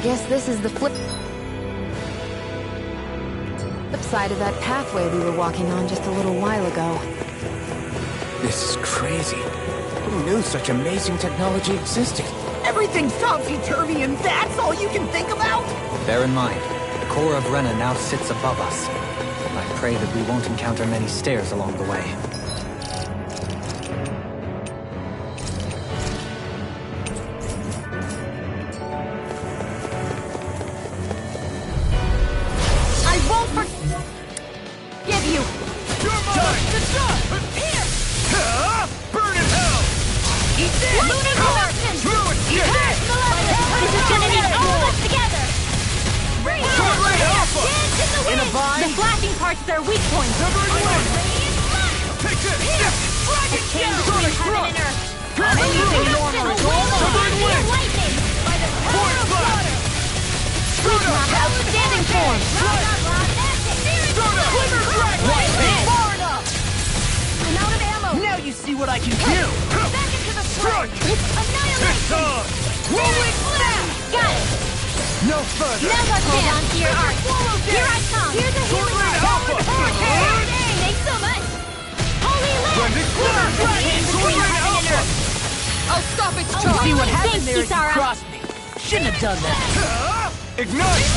guess this is the flip side of that pathway we were walking on just a little while ago. This is crazy. Who knew such amazing technology existed? Everything's topsy-turvy and that's all you can think about? Bear in mind, the core of Rena now sits above us. I pray that we won't encounter many stairs along the way. I won't forgive you! You're mine! Here! Burn in hell! Eat this! Lunar eruption! Through it! You're dead! This is gonna need all of us together! Sword Ray Alpha! Dance in the wind! In a bind? The flashing part's their weak point. Severing wind! Take this! A change between heaven and earth. Anything normal is all Severing wind! lightning! By the power Void of blast! water! Screwdrop outstanding form! Glimmer Dragon! Far enough! I'm out of ammo! Now you see what I can do! Back into the fray! Strike! Annihilation! on! Rolling snap! Got it! No further! Now let's hold on to your arc! Here I come! Here's a Sword healing Ray light! Alpha! Hey, thanks so much! Holy land! Blended Glimmer Dragon! Sword Ray Alpha! I'll stop its See what happened Thanks, there as you Kisara. crossed me. Shouldn't have done that. Ignite!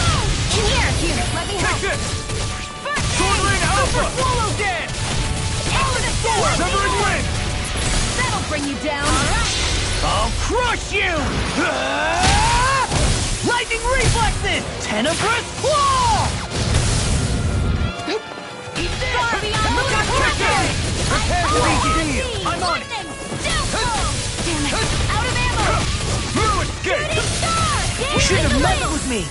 Here, let me Take help! this! Sword Ray Alpha! Swallow dead! Severing wind! That'll bring you down! I'll crush you! Lightning reflexes! Tenebrous claw! Eat this! Far beyond lunar Prepare to be healed! I'm on it! Damn it! Out of ammo! Through escape! Shooting star! You shouldn't have Dance in messed the with me!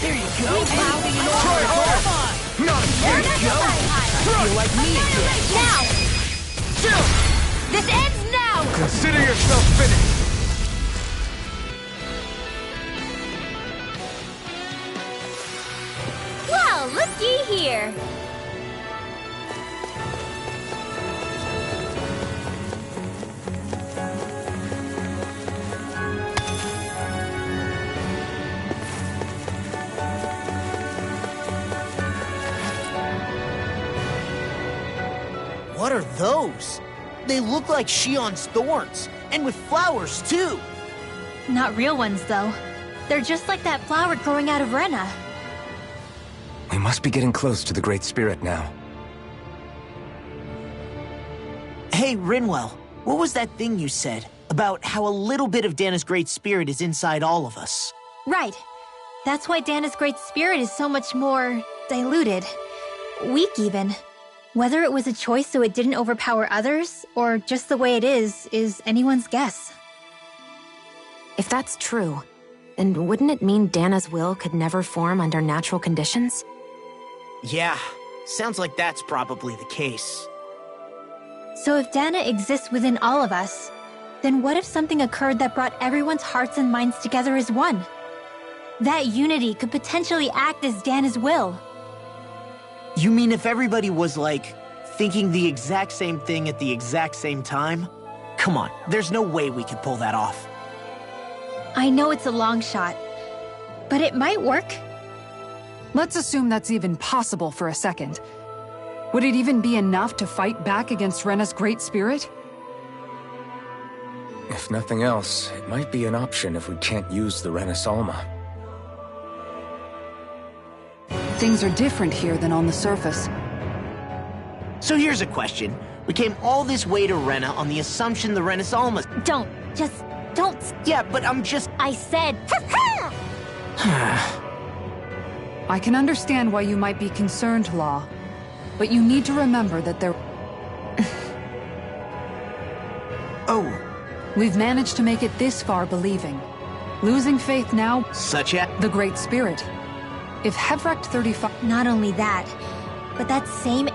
There you go! Anything in order Try is hard. all mine! Not There again! you go! Feel like me again! Now! Still! This ends now! Consider yourself finished! Well, looky here! What are those? They look like Shion's thorns, and with flowers too. Not real ones, though. They're just like that flower growing out of Rena. We must be getting close to the Great Spirit now. Hey, Rinwell, what was that thing you said about how a little bit of Dana's Great Spirit is inside all of us? Right. That's why Dana's Great Spirit is so much more diluted. Weak, even. Whether it was a choice so it didn't overpower others, or just the way it is anyone's guess. If that's true, then wouldn't it mean Dana's will could never form under natural conditions? Yeah, sounds like that's probably the case. So if Dana exists within all of us, then what if something occurred that brought everyone's hearts and minds together as one? That unity could potentially act as Dana's will. You mean if everybody was, like, thinking the exact same thing at the exact same time? Come on, there's no way we could pull that off. I know it's a long shot, but it might work. Let's assume that's even possible for a second. Would it even be enough to fight back against Rena's Great Spirit? If nothing else, it might be an option if we can't use the Renasalma. Things are different here than on the surface. So here's a question. We came all this way to Rena on the assumption the Renasalma's... Don't. Yeah, but I'm just... I said... I can understand why you might be concerned, Law. But you need to remember that there... Oh, We've managed to make it this far believing. Losing faith now, such a... the Great Spirit. If Hevrecht 35... Not only that, but that same...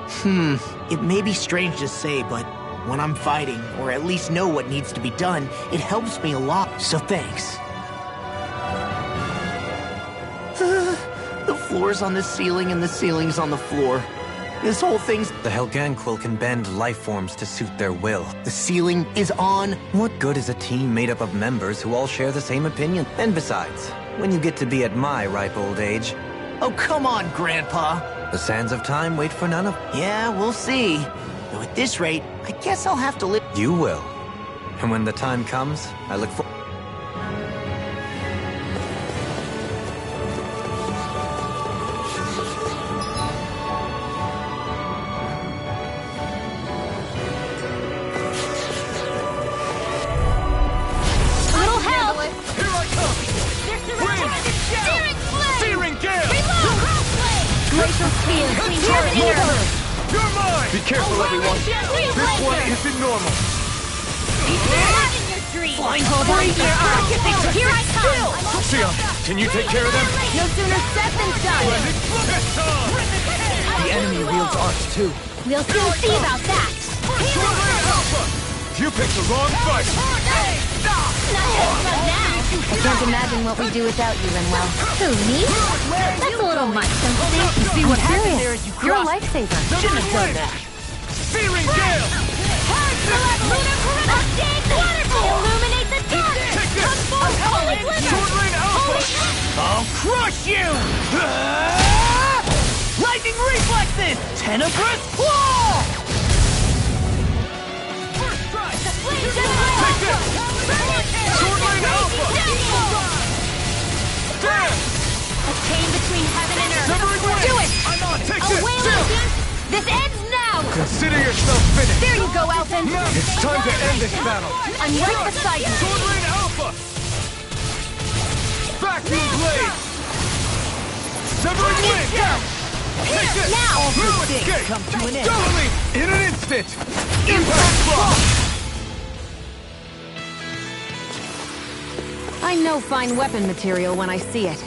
It may be strange to say, but when I'm fighting, or at least know what needs to be done, it helps me a lot, so thanks. The floor's on the ceiling and the ceiling's on the floor. This whole thing's... The Helganquil can bend life forms to suit their will. The ceiling is on... What good is a team made up of members who all share the same opinion? And besides, when you get to be at my ripe old age. Oh, come on, Grandpa. The sands of time wait for none of... Yeah, we'll see. Though at this rate, I guess I'll have to live... You will. And when the time comes, I look for... Little help! Here I come! Searing flame! Searing gale! Reload! Crossblade! Glacial spear! Heaven and earth! You're mine! Be careful, everyone. Real This one laser! isn't normal. Not in your dreams! Flying Hold on to your arm! Here I come! Xion, can you take care of them? No sooner said than done! It's on! The enemy wields arcs too. We'll soon see about that! Shoreline Alpha! You picked the wrong fight! Not just fun now! I can't imagine what we'd do without you, Renwell. Who, me? That's a little much, don't you think? You see what happened there as you You're a crossed. lifesaver. Shouldn't have done that. Searing gale! Illuminate the dark! Take this! Holy blizzard! Shoreline Alpha! I'll crush you! Lightning reflexes! Tenebrous claw! Take this! Shoreline Alpha! Damn! A chain between heaven and earth. Severing Wind! Do it! I'm on! Take A this! whale Zero! dance! This ends now! Consider yourself finished! There you go, Elfin! It's time to end this battle! I'm right beside you! Shoreline Alpha! Vacuum Blade! Severing Wind! Take this! Now! No things escape! come to an end. Doubly! In an instant! Impact Block! I know fine weapon material when I see it.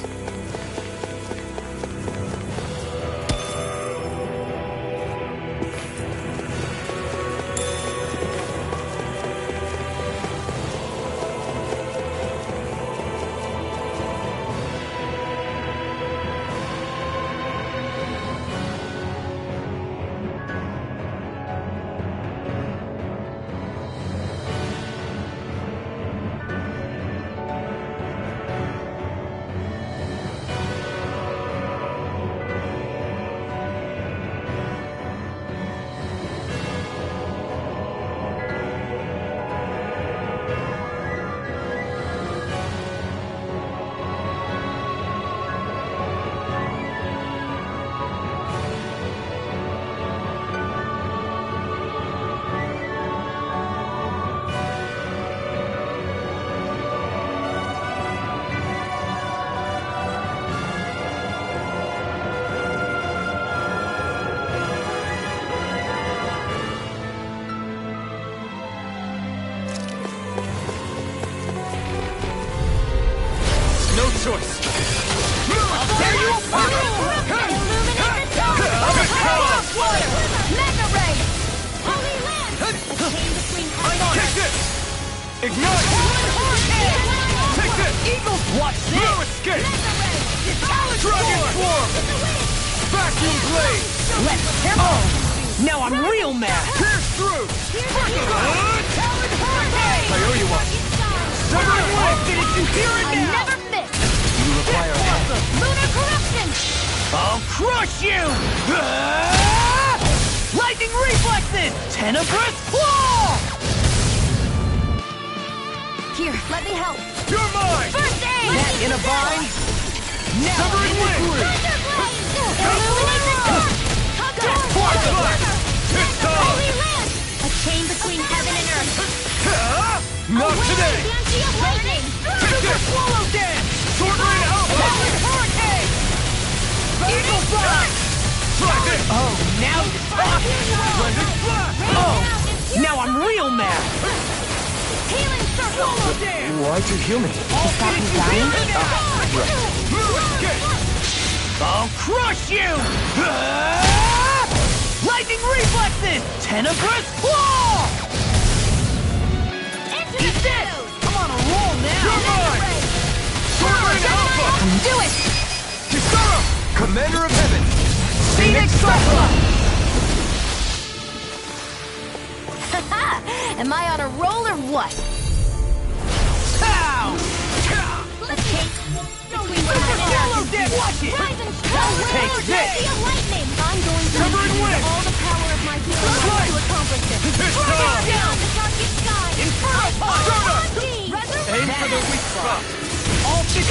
No choice! There you go! Illuminate the dark! Mega Ray! Holy Lance! Chain between heaven and Take earth! this! Ignite! Take this! Eagles, watch this! No escape! Dragon Swarm! Vacuum Blade! Let's tempo! Now I'm real mad! Pierce through! I owe you one. Severing Wind! Did you hear it I now? never miss! You require a help. Lunar corruption! I'll crush you! Lightning reflexes! Tenebrous claw! Here, let me help! You're mine! First aid! That in a bind? Now Severing in the Wind! groove! Illuminate the dark! Force Blast! It's time! Holy Lance! A chain between heaven and earth! Not today! Banshee of lightning! Take this! Swallow dance! Shoreline Alpha! Powered hurricane! Eagle blast! Try this! Oh, now you're talking! Splendid Blast! Oh, now I'm real mad! Healing circle! Swallow dance! Why too human? Stop you dying? No escape! I'll crush you! Lightning reflexes! Tenebrous claw! Into the shadows! I'm on a roll now! You're mine! Shoreline Alpha! Do it! Kisara! Commander of Heaven! Phoenix Cyclops! Am I on a roll or what? Pow! A chain... spot! All 50.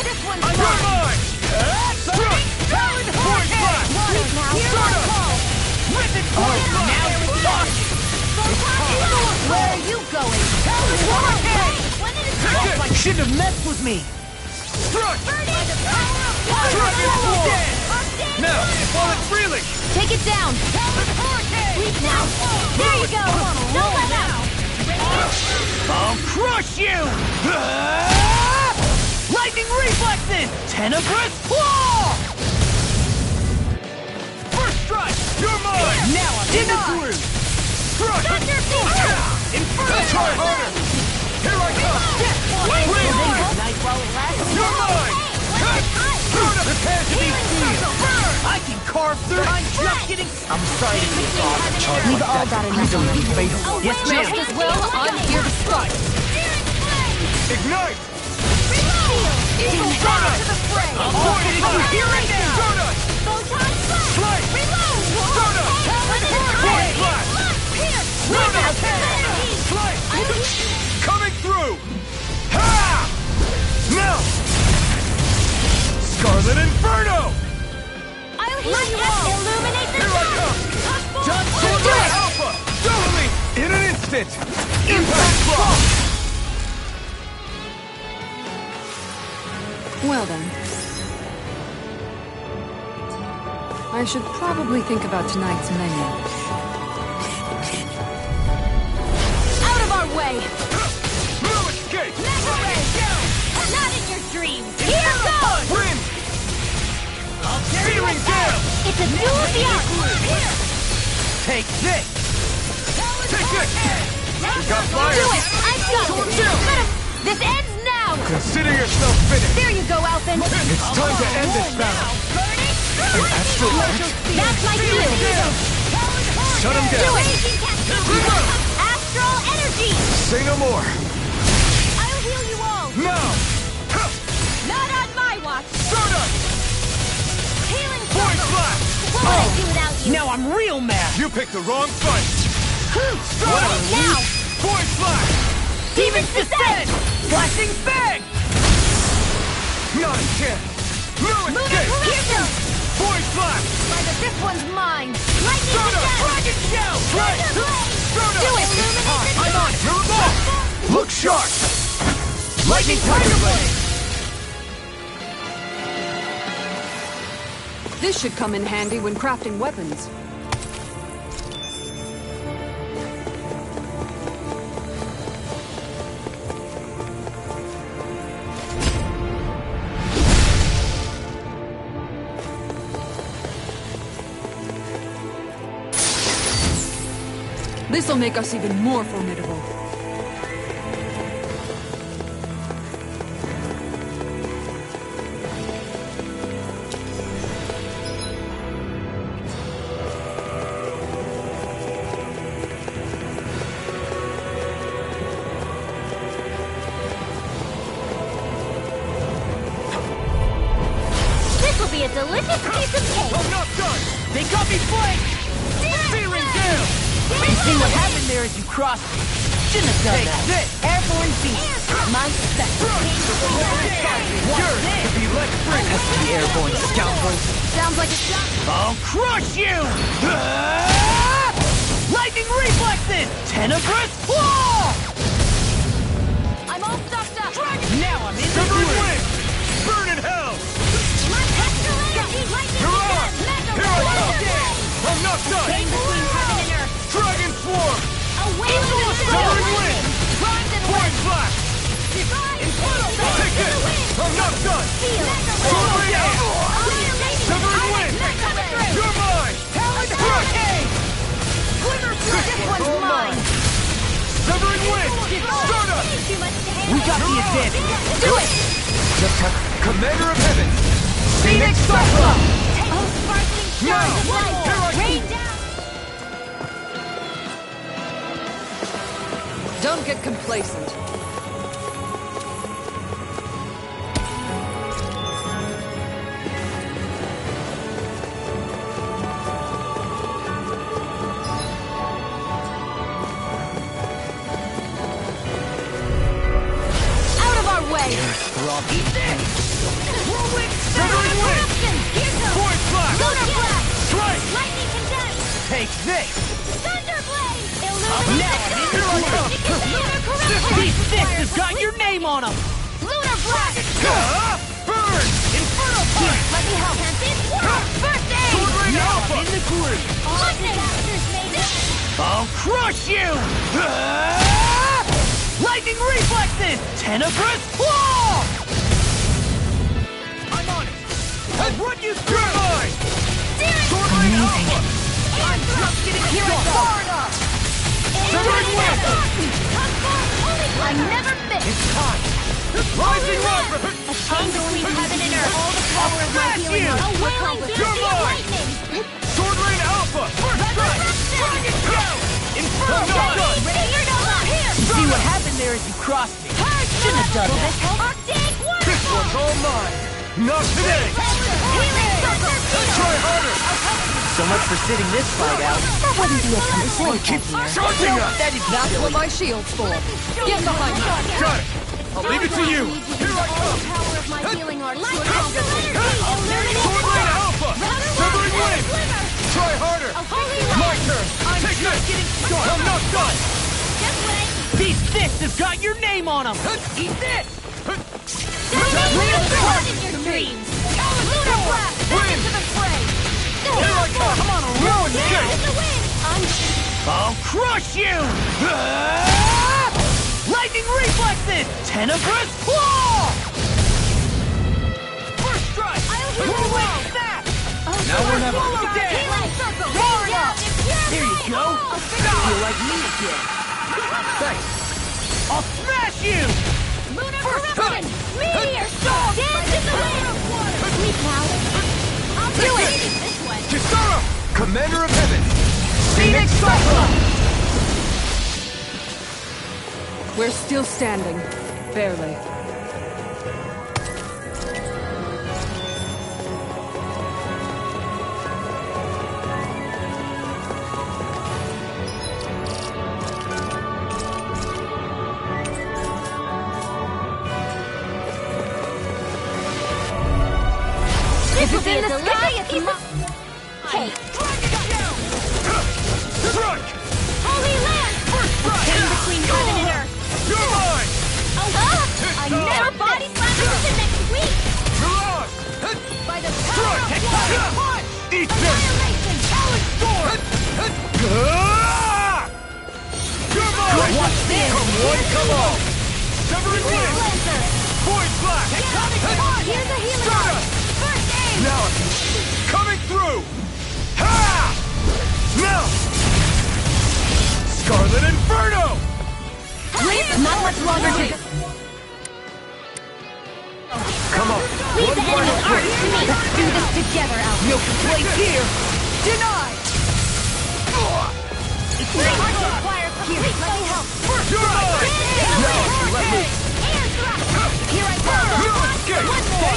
This one's You're mine! Talon Force blast! Start up! Ripid force blast! Now we're talking! Where are you going? Talon Hurricane! I shouldn't have messed with me. Struck! Struck is form! Now, while it's reeling! Take it down. Sleep now! There you go! Don't let out! I'll crush you! Lightning reflexes! Tenebrous claw! First strike! You're mine! Now I'm in the groove! Struck! Inferno! Try harder! Here I come! Nice while it lasts. You're mine! Prepare to be sealed! I can carve through. I'm just getting. I'm sorry to be off the charge. We've all got enough on our plates. Yes, ma'am. Just as well, I'm here to strike. Ignite! Eagle Star to the fray! Here and now. Stardust! Photon Blast! Slide! Reload! Stardust! Force blast! Stardust! Slide! Coming through! Ha! Now! Scarlet Inferno! I'll heal you all! Illuminate the Here I come! Just Sword do it. Alpha! Totally! In an instant! Impact block! Well then. I should probably think about tonight's menu. Out of our way! No escape! Mega Ray! Not in your dreams! Here goes! Wind! Searing gale! It's a doozy out! Here! Take this. Take this! We got fire! Do it! I've got this! This ends now! Consider yourself finished! There you go, Alphen! It's time to end this battle! An astral arch? That's my cue! Shut him Do down! it! Astral energy! Say no more! I'll heal you all! Now! Not on my watch! Stardust! Healing Voice circle! blast! What would I do without you? Now I'm real mad. You picked the wrong fight! Right now! Voice blast! Demons descend. Flashing bang. Not a chance! No escape! Here goes! Voice blast! This one's mine! Lightning Stardust! descent! Dragon shell. Right! Thunder blade! Stardust! Do it! Illuminate the I'm on! You're above! Look sharp! Lightning Tiger Blade! This should come in handy when crafting weapons. This'll make us even more formidable. This'll be a delicious piece of cake! I'm not done! They got me flanked. Searing gale! You see what happened there as you crossed me. Shouldn't have done that. This airborne beast. My special. Yours to be let free! The airborne scoundrel. Sounds like a shot! I'll crush you. Lightning reflexes. Tenebrous claw. I'm all stuffed up! Now I'm in the Severing groove. wind! Burn in hell! My astral energy! Lightning You're on! descent! Mega Here I Ray! come! Thunder I'm not done! blade! Between heaven and earth! Dragon Swarm! Away with the Severing wind! Primed and Void Flash! Take this! I'm not done! Solar Gale! Severing wind! You're mine! Hurricane! This one's all mine! Severing wind! Stardust! We got the advantage. Do it! Just have Commander of Heaven! Phoenix Cyclone. Oh, sparkling stars of light! Here I Rain down! Don't get complacent. Rob. Whirlwind Severing wind! Here goes! Force blast! Lunar blast! Strike! Lightning condense! Take this! Thunderblade! Now, here I come! Lunar corruption! These fists has got your name on them! Lunar blast! Burn! Inferno punch! Let me help! Tempest! First aid! Sword Rain Alpha! In the group! Lightning masters made it! I'll crush you! Lightning reflexes! Tenebrous claw! I'm on it! I'll run you through mine! Sword Rain Alpha! I'm just getting here far enough! Severing wind! I never miss! It's time! Rising rod! A chain between heaven and earth! All the power of my Smash healing! you! A wailing You're dancing of mine! lightning! Sword Rain Alpha! First strike! Dragon Shout! Inferno punch! See what happened there as you crossed me. Shouldn't have done that. This one's all mine. Not today. Try harder. So much for sitting this fight out. That wouldn't be a concern. Keep charging us. That is not what my shield's for. Get behind me. Got it. I'll leave it to you. Here I come. Power of my healing art to accomplish it. Sword Rain Alpha. Severing wind. Try harder. My turn. Take this. I'm not done. These fists have got your name on them! Eat this! Your dreams! Lunar blast! Back into the fray! Here I come! Come on, roll and Down in the wind! I'll crush you! Lightning reflexes! Tenebrous claw! First strike! Whirlwind snap! Now we're never dead! Healing circle! Roar it up! There you go! Feel like me again! Thanks! I'll smash you! Lunar First corruption! time. Meteor storm! Dance in the wind! Sleep now! I'll do it! This one! Kisara! Commander of Heaven! Phoenix Cyclone! We're still standing. Barely. This will be a delicious piece of cake! Strike! Holy land! First strike! In between heaven and earth! You're mine! I never body slam until next week! Mirage! By the power of Strike! one! Eat this! Annihilation! Talon Storm! You're mine! Watch this! Come one, come all! Severing wind! Lancer! Void blast! Here's a healing art! First aid! Now coming through! Ha! Now! Scarlet Inferno! Not much longer to go. Come on! Leave One the final enemy art push! to me! Let's do this together, Alpha! No complaints here! Denied! It's my heart to acquire complete. Let me help! You're mine! Now let me... Air thrust! Here I go! Escape! One more!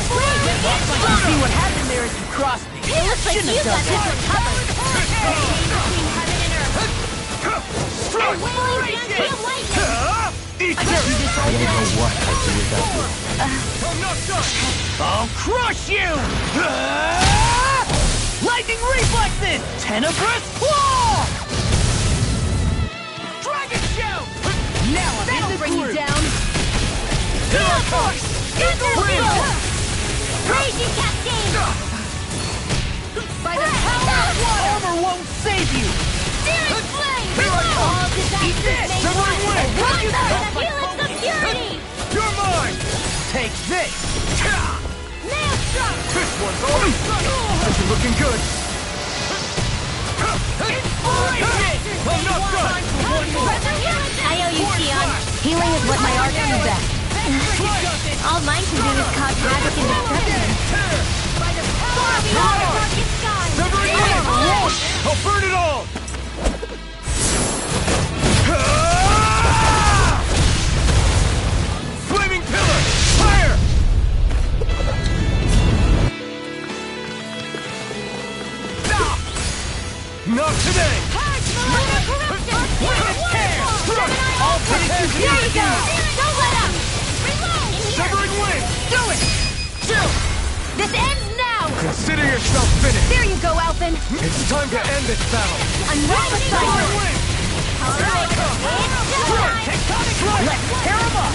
See what happened there as you crossed me. It looks like you got this one covered! Between heaven and earth! A wailing dancing of lightning! Eat this! I don't know what I'd do without you. I'm not done! I'll crush you! Lightning reflexes! Tenebrous claw! Dragon shout! Now I'm in the Bring you group! down! Here I come! Thunder! Raging cascade! By the power of water! Armor won't save you! Searing flame! Here I come! All Eat this! disasters may Severing one! wind! One third of healing security! You're mine! Take this! Nail strike! This one's all This is looking good! I'm not done! I owe you, Tion. Healing is what my art can do best. All mine can do is cause havoc and destruction. By the power of the darkest sky! Severing wind! I'll burn it all! Flaming pillar! Fire! Not today! All Here you go! Don't let up! Reload! Severing wind! even. It's time to end this battle. Unroll the cycle. Alright, tectonic strike! Let's tear him up!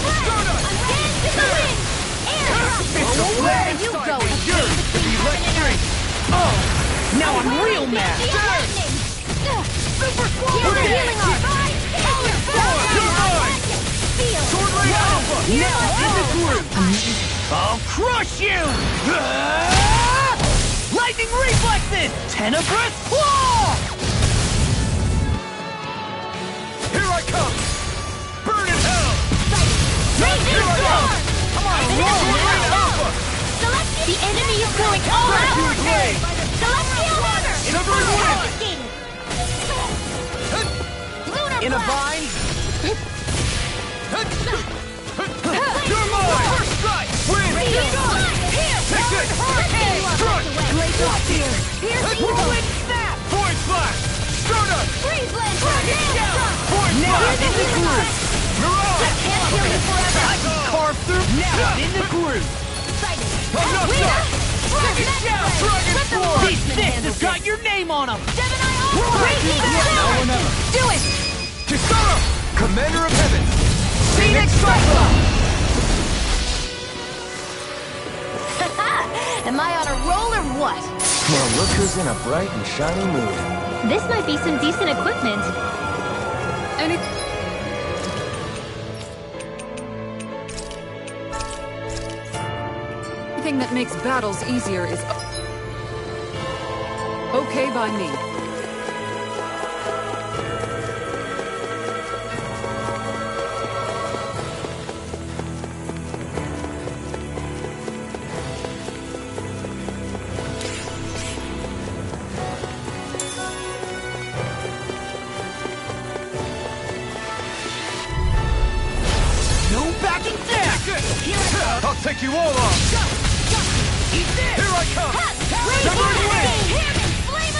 Dance in the wind. Air drop. Where are you going? Yours to be let free. Oh, now I'm real mad! Super Sword. Healing art. Sword Ray Alpha! Now in the group! I'll crush you! Lightning reflexes! Tenebrous claw! Here I come! Burn in hell! Raging storm. Come on, roll now! The enemy is going all out. Vacuum blade! Celestial water. Severing wind! Lunar In a blast. vine? You're mine! First strike! Wind! Here. Take this! Hurricane. Crush! Watch here. Piercing Whirlwind snap! Void Flash! Stardust! Freeze blend. Void Now Flash! in the group! Mirage! Can't kill you forever. I can carve through now in the group! I'm not done! Dragon Sword! These six has got your name on them! Now or never! Do it. Kisara! Commander of Heaven! Phoenix Cyclone! Am I on a roll or what? Well, look who's in a bright and shiny mood. This might be some decent equipment. Anything that makes battles easier is okay by me. No backing down! I'll take you all on! Here I come! Severing wind!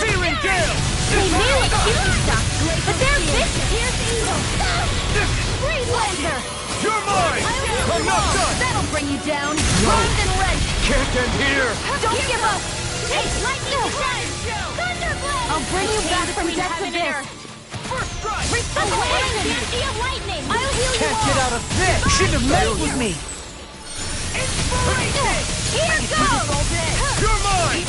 Searing gale! They knew it shooting stuff, but they're vicious. Here's evil. Freeze laser. You're mine! I'm not done! That'll bring you down. Bronze and wrench. Can't end here! Don't give up. Take lightning strike. Thunderblade. I'll bring you back from death to this. First strike! Energy of lightning. I'll heal you Can't all. get out of this! You shouldn't have messed with me! Inspiration. Here goes. You're mine!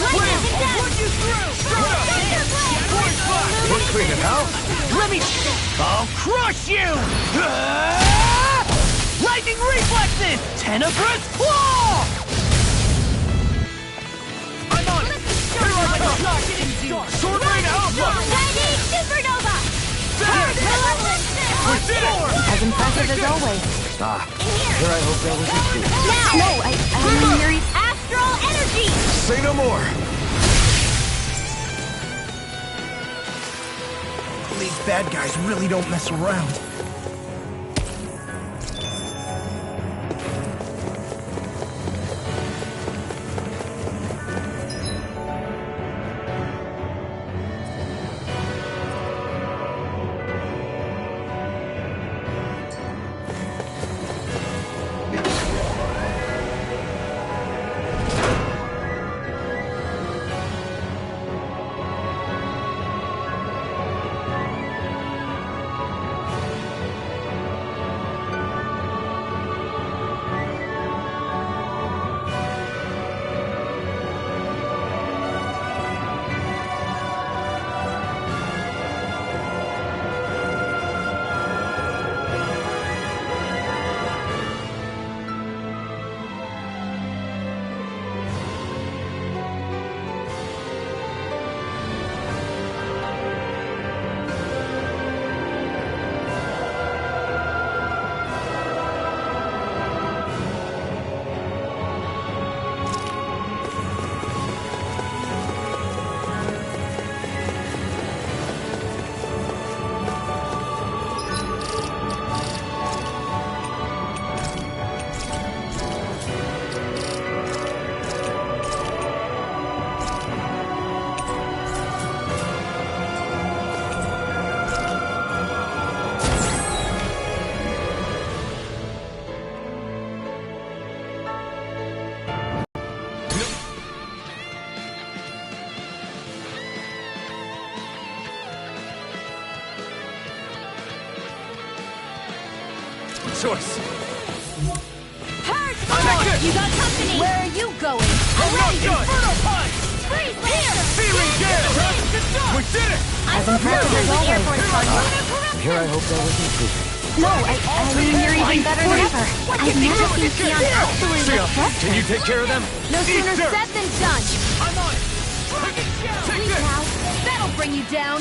Lightning and death. Put you through! Thunderblade. We're cleaning out! Let me... I'll crush you! Lightning reflexes! Tenebrous claw! I'm on it! Here I come! Sword Rain Alpha! Lightning supernova. We did it! As impressive as always. Ah, here I hope that was a clue. Now. No, I mean, Astral energy. Say no more! These bad guys really don't mess around. choice. You got company! Where are you going? I'm not done! Inferno punch! Freeze here! Feeling down! We did it! As impressive as always. Here I hope that wasn't true. No, I mean, you're even better than ever. I've never seen Sion absolutely Sia, frustrated. can you take care of them? No sooner Eat dirt. said than done! I'm on it! Take this! That'll bring you down!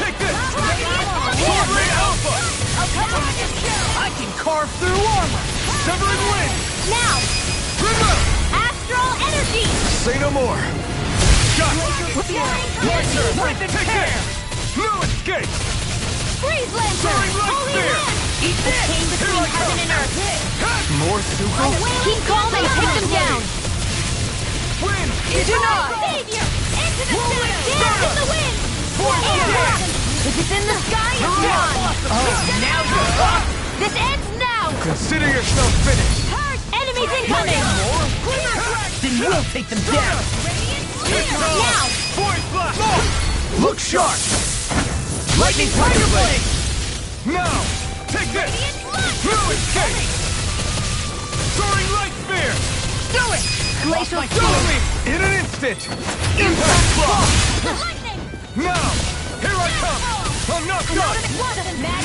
Take this! Sword Ray Alpha! I can carve through armor! Severing Wind! Now! River! Astral energy! Say no more! Got it! Rip and Take tear! this! No escape! Freeze Lancer! Soaring Light Holy Spear! Land! Eat this! Came between heaven and earth! More Suko? Keep calm and take them down! Wind! Do not! Savior! Into the sky! Dance in the wind! Void Air! Blast! If it's in the sky, it's gone! Now you're up! This ends now! Consider yourself finished! Enemies incoming! Then we'll take them down! Now! Void Blast! Look sharp! Lightning Tiger Blade! Now! Take this! No escape! Soaring Light Spear! Do it! Glacial Follow me! In an instant! Impact Block! The lightning! Now! Here I come! I'm not done! Magic attack!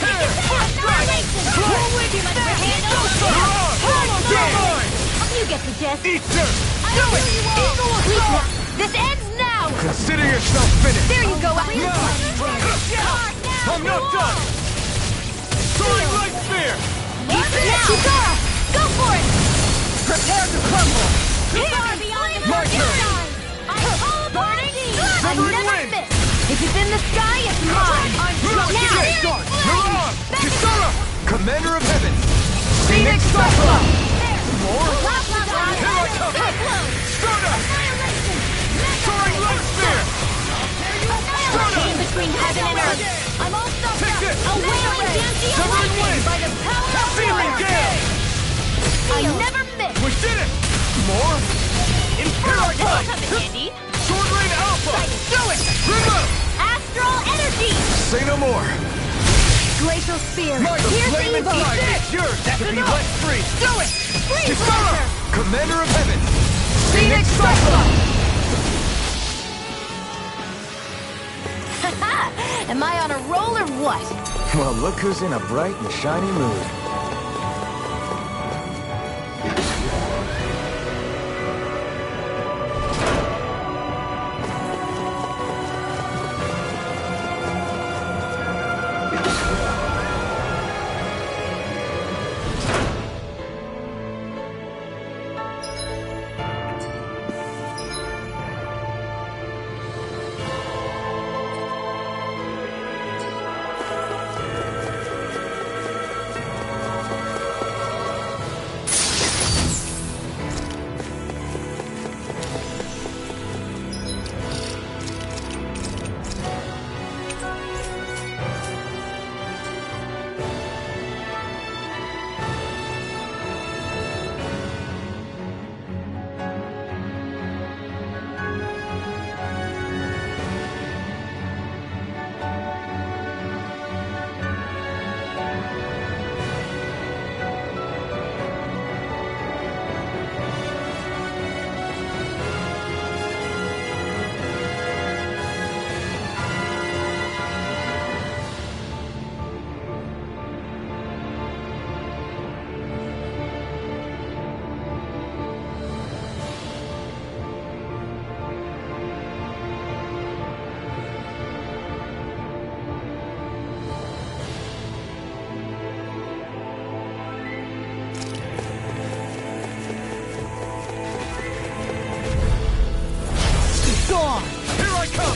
Annihilation! Roll with you, my handle! Mine! You get the gist. Eat dirt! Do it! Eagle Assault! This ends now! Consider yourself finished! There you go, I'm not done! Soaring Light Spear! Now! Kikara! Go for it! Prepare to crumble! Far beyond the My turn! burning! I Severing never Wind! miss! If it's in the sky, it's mine! Now! Now! Milan! Kisara! Commander of Heaven! Phoenix Cyclone! More? Here I come! Stardust! Soaring Light Spear! Came between heaven and earth. I'm all stuffed Take up. this! A wailing dancing Severing Wind! by the power of Feeling fire. Gale! I never miss. We did it! More? Here I come! Come in handy. Sword Rain Alpha! Do it! River! Astral energy. Say no more! Glacial spear. My Here's flame evil. inside is yours to be enough. let free! Do it! Freeze Kisara! Lancer. Commander of Heaven! Phoenix Cyclone! Am I on a roll or what? Well, look who's in a bright and shiny mood. Gone! Here I come!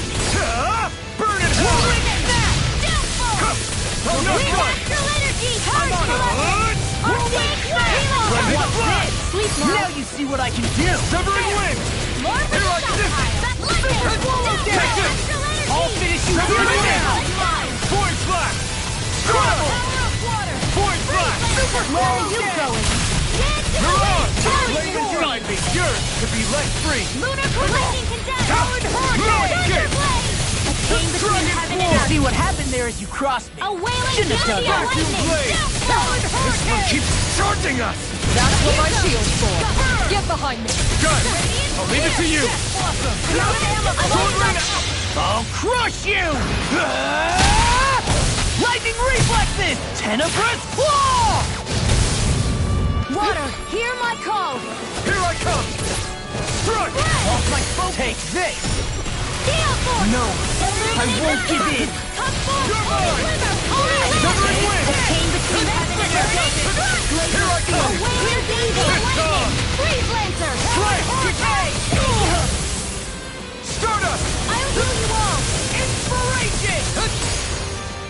Burn it hard! I'm not done! I'm on it! Sleep now. Now you see what I can do! Severing Wind! More for Here the I stockpile. Take this! I'll finish you here and now! Void Blast! Scrabble! Void Blast! Where are you going? Milan! Flame inside me, yours to be let free! Lunar collecting condensed. No escape! Came between heaven and earth. See what happened there as you crossed me. A wailing Shouldn't have done that. lightning. Blade. This one keeps charging us! That's what my shield's for. Get behind me. Gun! I'll leave it to you! Sword Rain I'll crush you! Lightning reflexes! Tenebrous claw! Water, hear my call. Here I come! Strike! Off my focus! Take this! Steel force. No, I won't give in! Come forth. You're mine. Severing wind! Came between heaven and earth. Here I come! Where's the evil It's lightning? gone. Freeze Lancer. Strike! Decay! Stardust! I'll heal you all. Inspiration!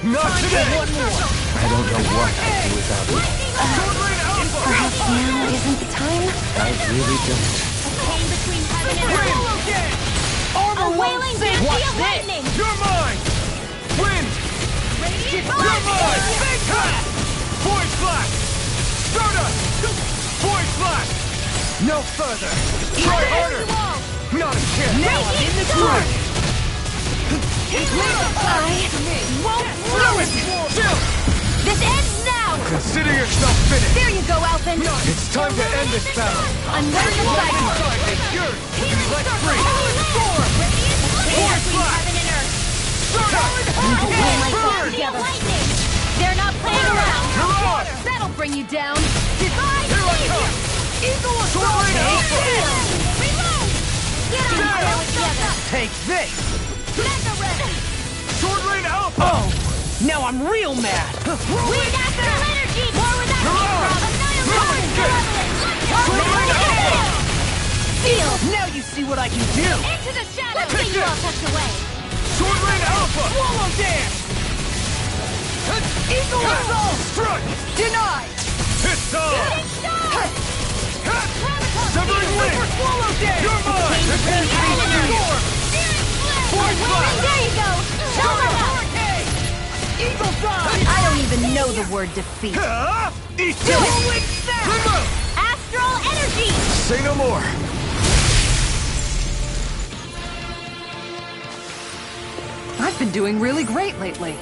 Not today! One more! I don't know what I'd do without you. Sword Rain Alpha! Perhaps now isn't the time? I really don't. Came between heaven and earth. Roll again! Armor A won't wailing save! steel Watch this! lightning. You're mine! Wind! You're mine! Big cut! Void Flash! Stardust! Void Flash! No further! Try harder! Not a chance! Now I'm in the groove! I won't Ruin! Chill! This ends now. Consider yourself finished! There you go, Alphen. It's time to end this battle! Another What's cycle. inside is yours! Let free! Force between Flash. heaven and earth. Stardust! Pull myself Burn! together. They're not playing around. You're on! That'll bring you down. Here I come! Eagle Sword Rain Alpha! Reload. Get on together. Take this! Mega Red. Sword Rain Alpha! Oh! Now I'm real mad! Wind Astral Energy. More without You're you, on. Rob. Sword Rain Alpha! Steel. Now you see what I can do! Into the shadows. Let's get you all tucked away. Sword Rain Alpha! Swallow dance! Eagle Assault! Strike! Denied. It's on! Severing Super wind! swallow dance! You're mine! Void Flash! There you go. Show them out. Eagle Dawn! I don't even know the word defeat. Eat Rolling snap! Remote! Astral Energy. Say no more! I've been doing really great lately.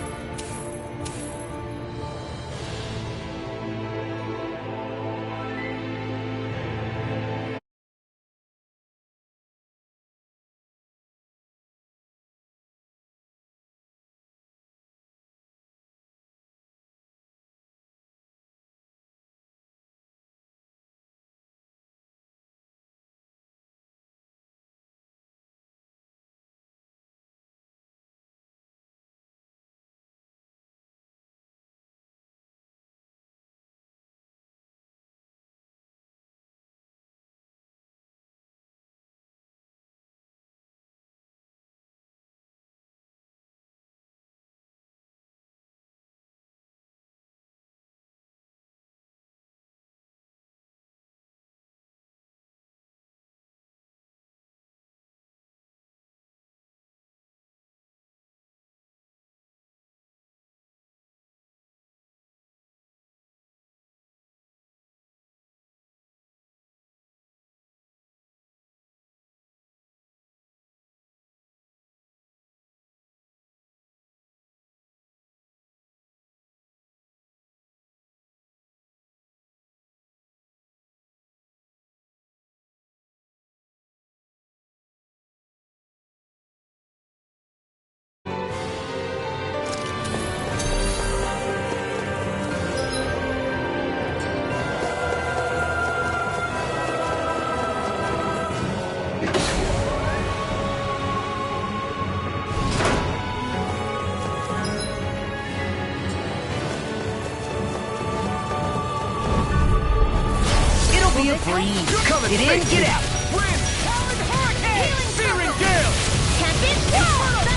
Be a breeze. You're coming! Get in, get out. Wind! Powered Hurricane! Fearing Gale!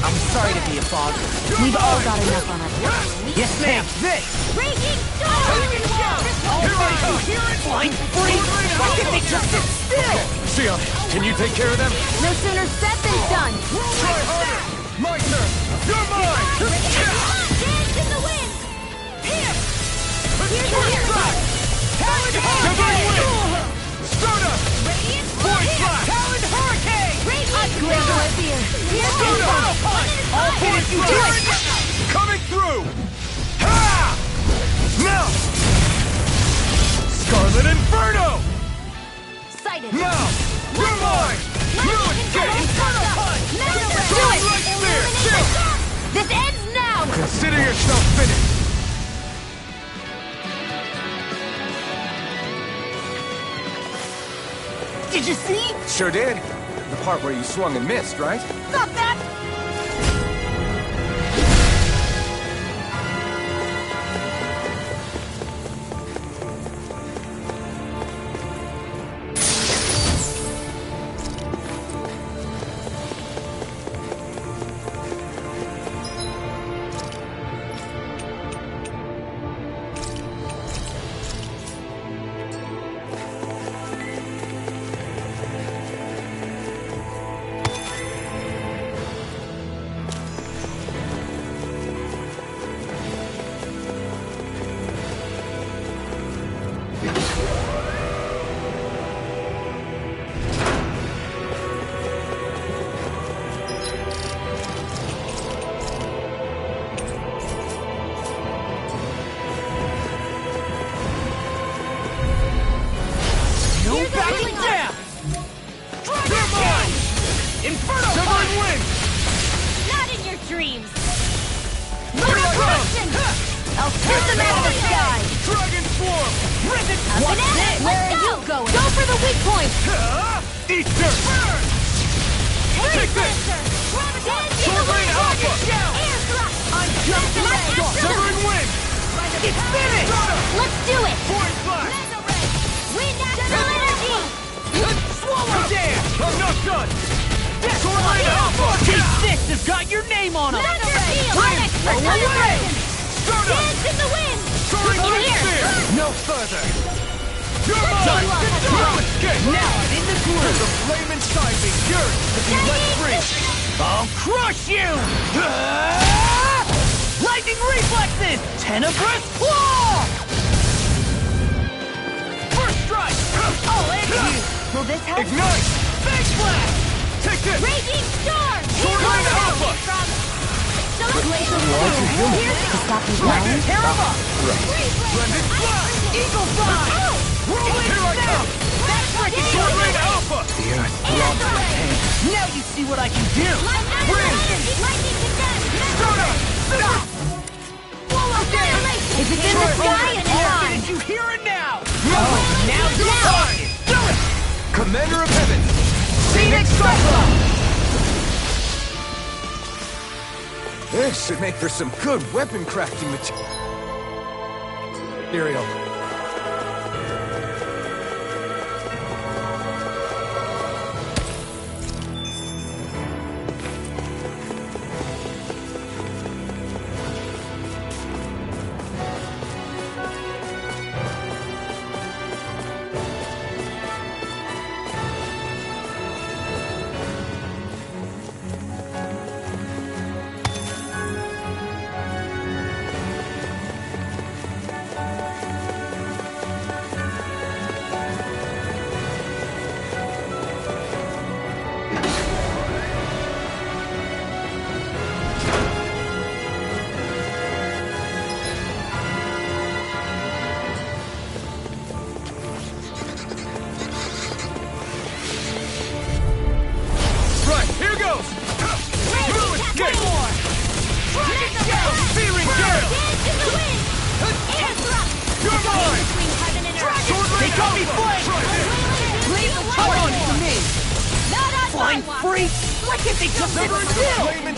I'm sorry to be a bother. We've all got enough on our plates. Yes, ma'am. This. Raging Storm. Here I come! Blind freak. Why can't they just sit still? Sion, can you take care of them? No sooner said than done. Try harder! My turn! You're mine! Dance in the wind. Here. Here's the Strike! Severing wind! Stardust! Void Flash! Taloned hurricane. Raging Olivia. Here's the All punch. Void you hear it? Coming through! Ha! Now! Scarlet Inferno! Sighted. Now! You're mine! You escape! Inferno punch! Do it! Right there! Chill! This ends now! Consider yourself finished! Did you see? Sure did. The part where you swung and missed, right? Not that! Commander of Heaven! Phoenix This should make for some good weapon crafting material.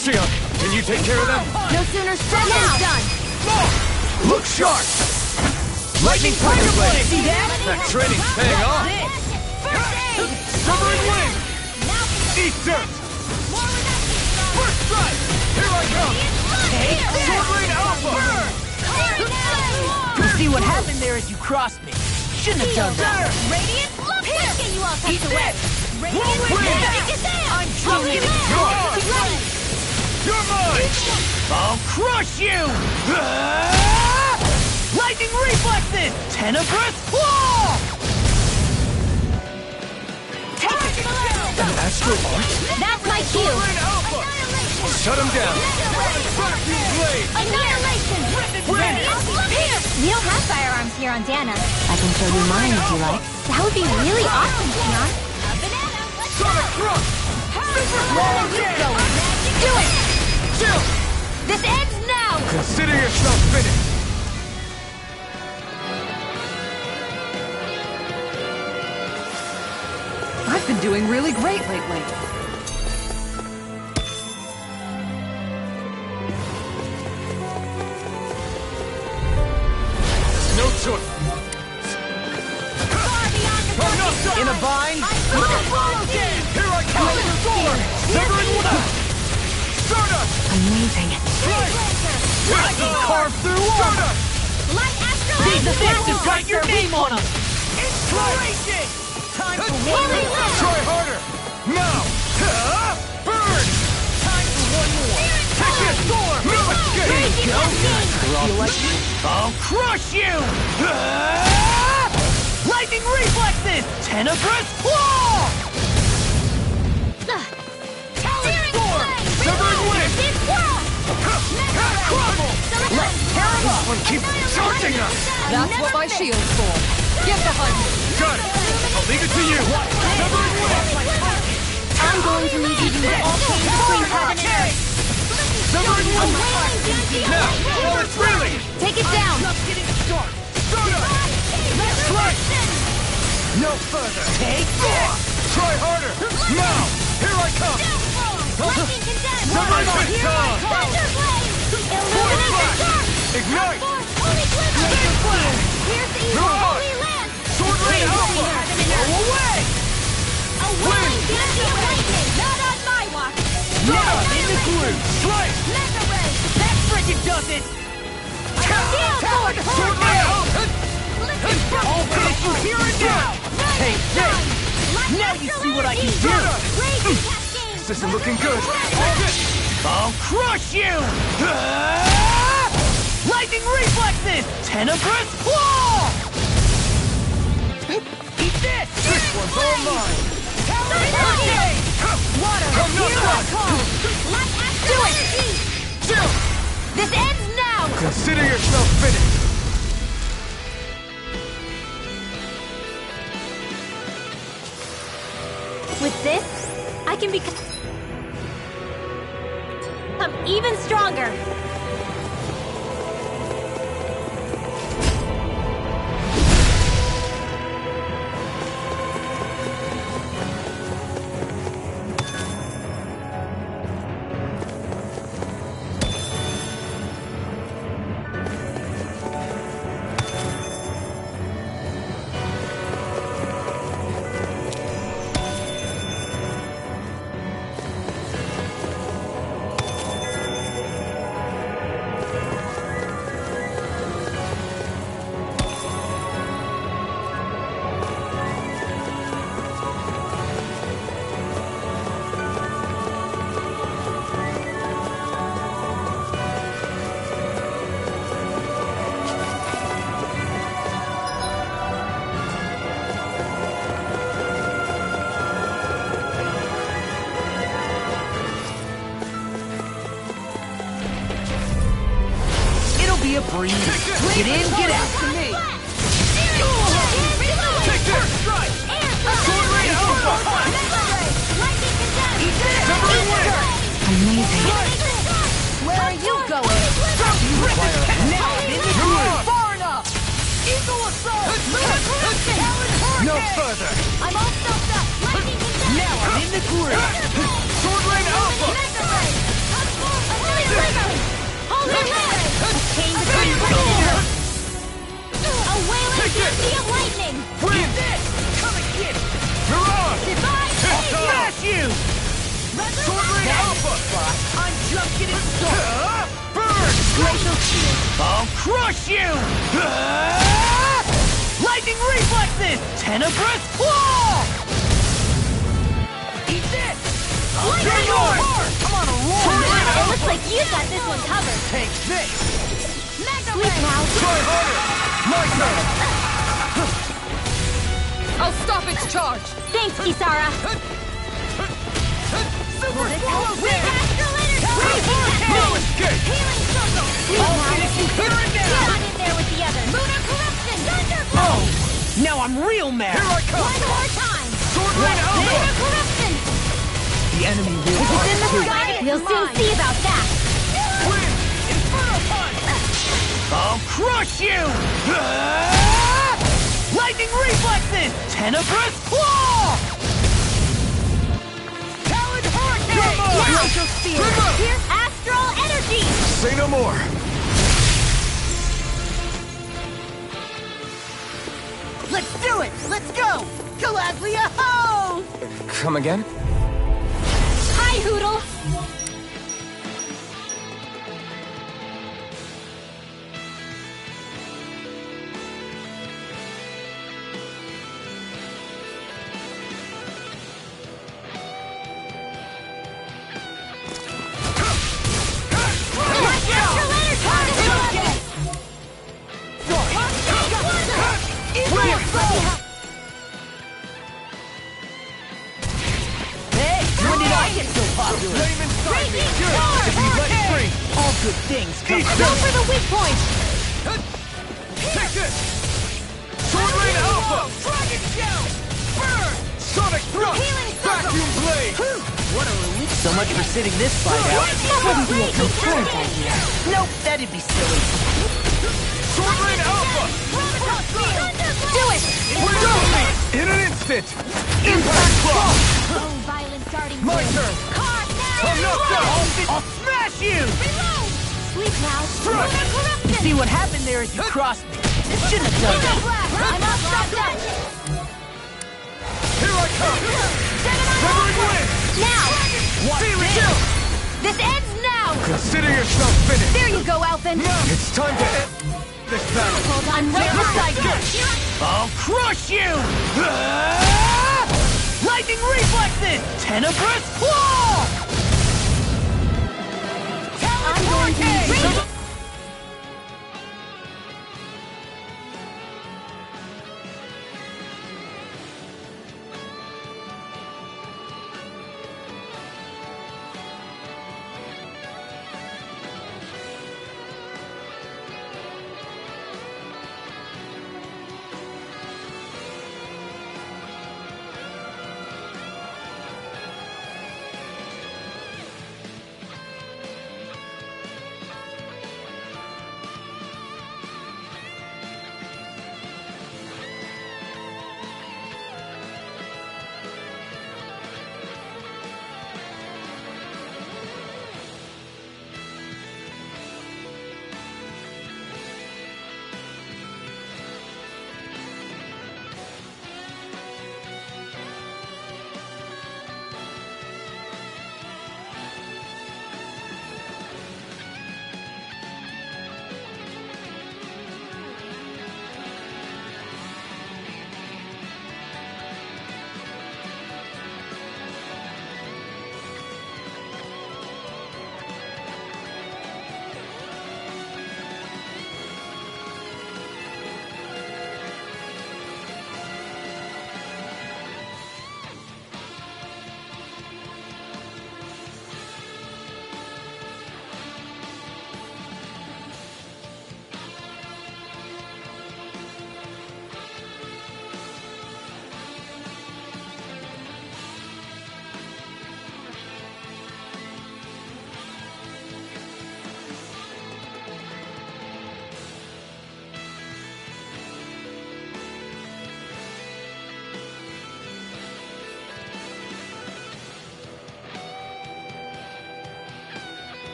Can you take care of them? No sooner said than done! Look sharp! Lightning Tiger Blade! See that? That training's paying off! Sovereign Wind! Eat dirt! First strike! Here I come! Sovereign Alpha! You see what happened there as you crossed me. Shouldn't have done that. Radiant, look here! Get you all tucked away! Radiant, get down! I'm dropping it! You're mine! I'll crush you! Lightning reflexes! Tenebrous claw! Take it! An astral art? That's my cue! Shut him down! Vacuum blade! Annihilation! Here! We don't have firearms here on Dana. I can show you mine if you like. That would be really awesome, Tion. Sonic Crush! Super Power Jam! Do it! Chill! This ends now! Consider yourself finished! I've been doing really great lately. No choice! In a bind? Here I come! Severing one! Stardust! Amazing. I can carve through one! Stardust! These fists have got your name on them! Inspiration! Time for one more! Try harder! Now! Burn! Time for one more! Take it! No escape! Go! Feel like you? I'll crush you! Lightning reflexes! Tenebrous claw! Severing wing! Crumble! Let's tear him up! Keep charging us! That's what my shield's for. Get behind me. Got it! I'll leave it to you! Severing wing! I'm going to need you to use all chains between heaven and earth. Severing wing! Now, while it's reeling! Take it down! Just getting started! Stardust! Strike! No further! Take this! Try harder! Now! Here I come! Lightning condemned! Severing fist on! Thunderblade! Force Illuminate the flash! dark! Ignite! Holy glitter! Here's the evil Mirage! holy lance! Sword Ray Alpha! Go away! A willing dandy of lightning! Not on my watch! Now in the glue! Slice! Mega ray! That frigid does it! Steel sword! Sword Ray Alpha! I'll finish you here and now! Take this! Now you see what I can do! This isn't looking good! I'll crush you! Lightning reflexes! Tenebrous claw! Eat this! This one's all mine! Water! Come Here I on! come! Do it! Chill! This ends now! Consider yourself finished! With this, I can become even stronger. Be a breeze. Get in, get out to me. Take this! Sword Ray Alpha! Severing wing! Amazing. Where are you going? Now in the glue. Far enough. Eagle assault. No further! I'm all soaked up. Lightning condemned. Now I'm in the glue. Sword Ray Alpha! Holy Land! Chain between heaven and earth! A wailing dandy of lightning! Wind! Come and get it. Mirage! Divine Smash you. Sword Ray Alpha! I'm just getting started. Burn! Glacial shield. I'll crush you. Lightning reflexes. Tenebrous claw. Eat this. Lightning You're yours! I'm on a roll It now. looks like you got this one covered. Take this. Mega Sleep ray! now. Try harder! My turn! I'll stop its charge. Thanks, Kisara. Super swallow We dance. cast the litter! No escape! Healing circle! I'll finish you here and now! Not in there with the others! Lunar corruption! Thunderbolt! Oh! Now I'm real mad! Here I come! One more time! Sword Rain Lunar Alpha! corruption! The enemy will It's in the too. sky! We'll soon see about that! Wind! Inferno punch! I'll crush you! Lightning reflexes! Tenebrous claw! Talon hurricane! Now, here's astral energy! Say no more! Let's do it! Let's go! Galazlia ho! Come again? Hi, Hoodle! Hey, when did I get so popular? Flame inside me! Raging Good! sword! If you let it free! All good things come Go for the weak point! Take this! Sword Rain Alpha! Dragon Shell! Burn! Sonic Thrust! Healing circle! Vacuum Blade! What a relief. So much for sitting this fight out. That wouldn't be a concern idea. Nope, that'd be silly. Sword Rain Alpha! Do it! Go! In an instant! Impact Claw! Oh, violent darting My wind. turn! Car now! I'm knocked out! I'll smash you! Reload! Sleep now. Strike! Lunar corruption! See what happened there is you crossed me. This shouldn't have done Lunar that. blast! I'm all stopped up! Here I come! Severing Wind! Now! Feeling ill! This ends now! Consider yourself finished! There you go, Alphen! It's time to end this battle! Hold on, right beside you! I'll crush you! Lightning reflexes! Tenebrous claw! I'm going to...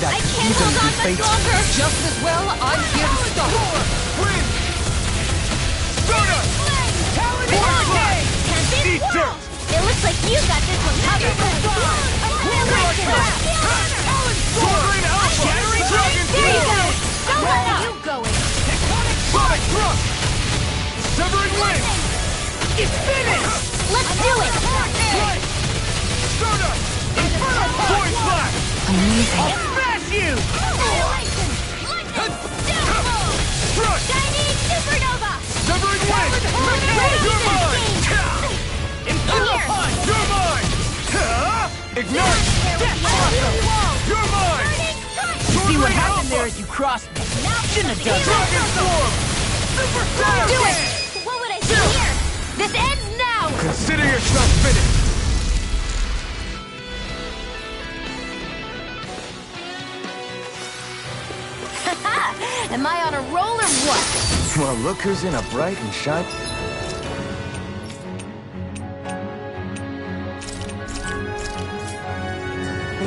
that I can't even hold on through much fate. longer! Just as well, I'm here to stop. Wind! Soda! Hurricane! Can't be Eat dirt! It looks like you got this one covered! Soaring Alpha! Dragon There you go! Force! Don't let up! You going! Sonic Thrust! Severing Wing! It's finished! Let's do it! Strike! Soda! Void Slash! Amazing. Smash you! Crush! Chinese Supernova! Severing Wing! You're mine! Here! You're mine! Ignite! You're mine! See what happened there as you crossed me. Shouldn't have done that. Dragon Storm! Super Do it! What would I do here? This ends now! Consider yourself finished! Am I on a roll or what? Well, look who's in a bright and shiny...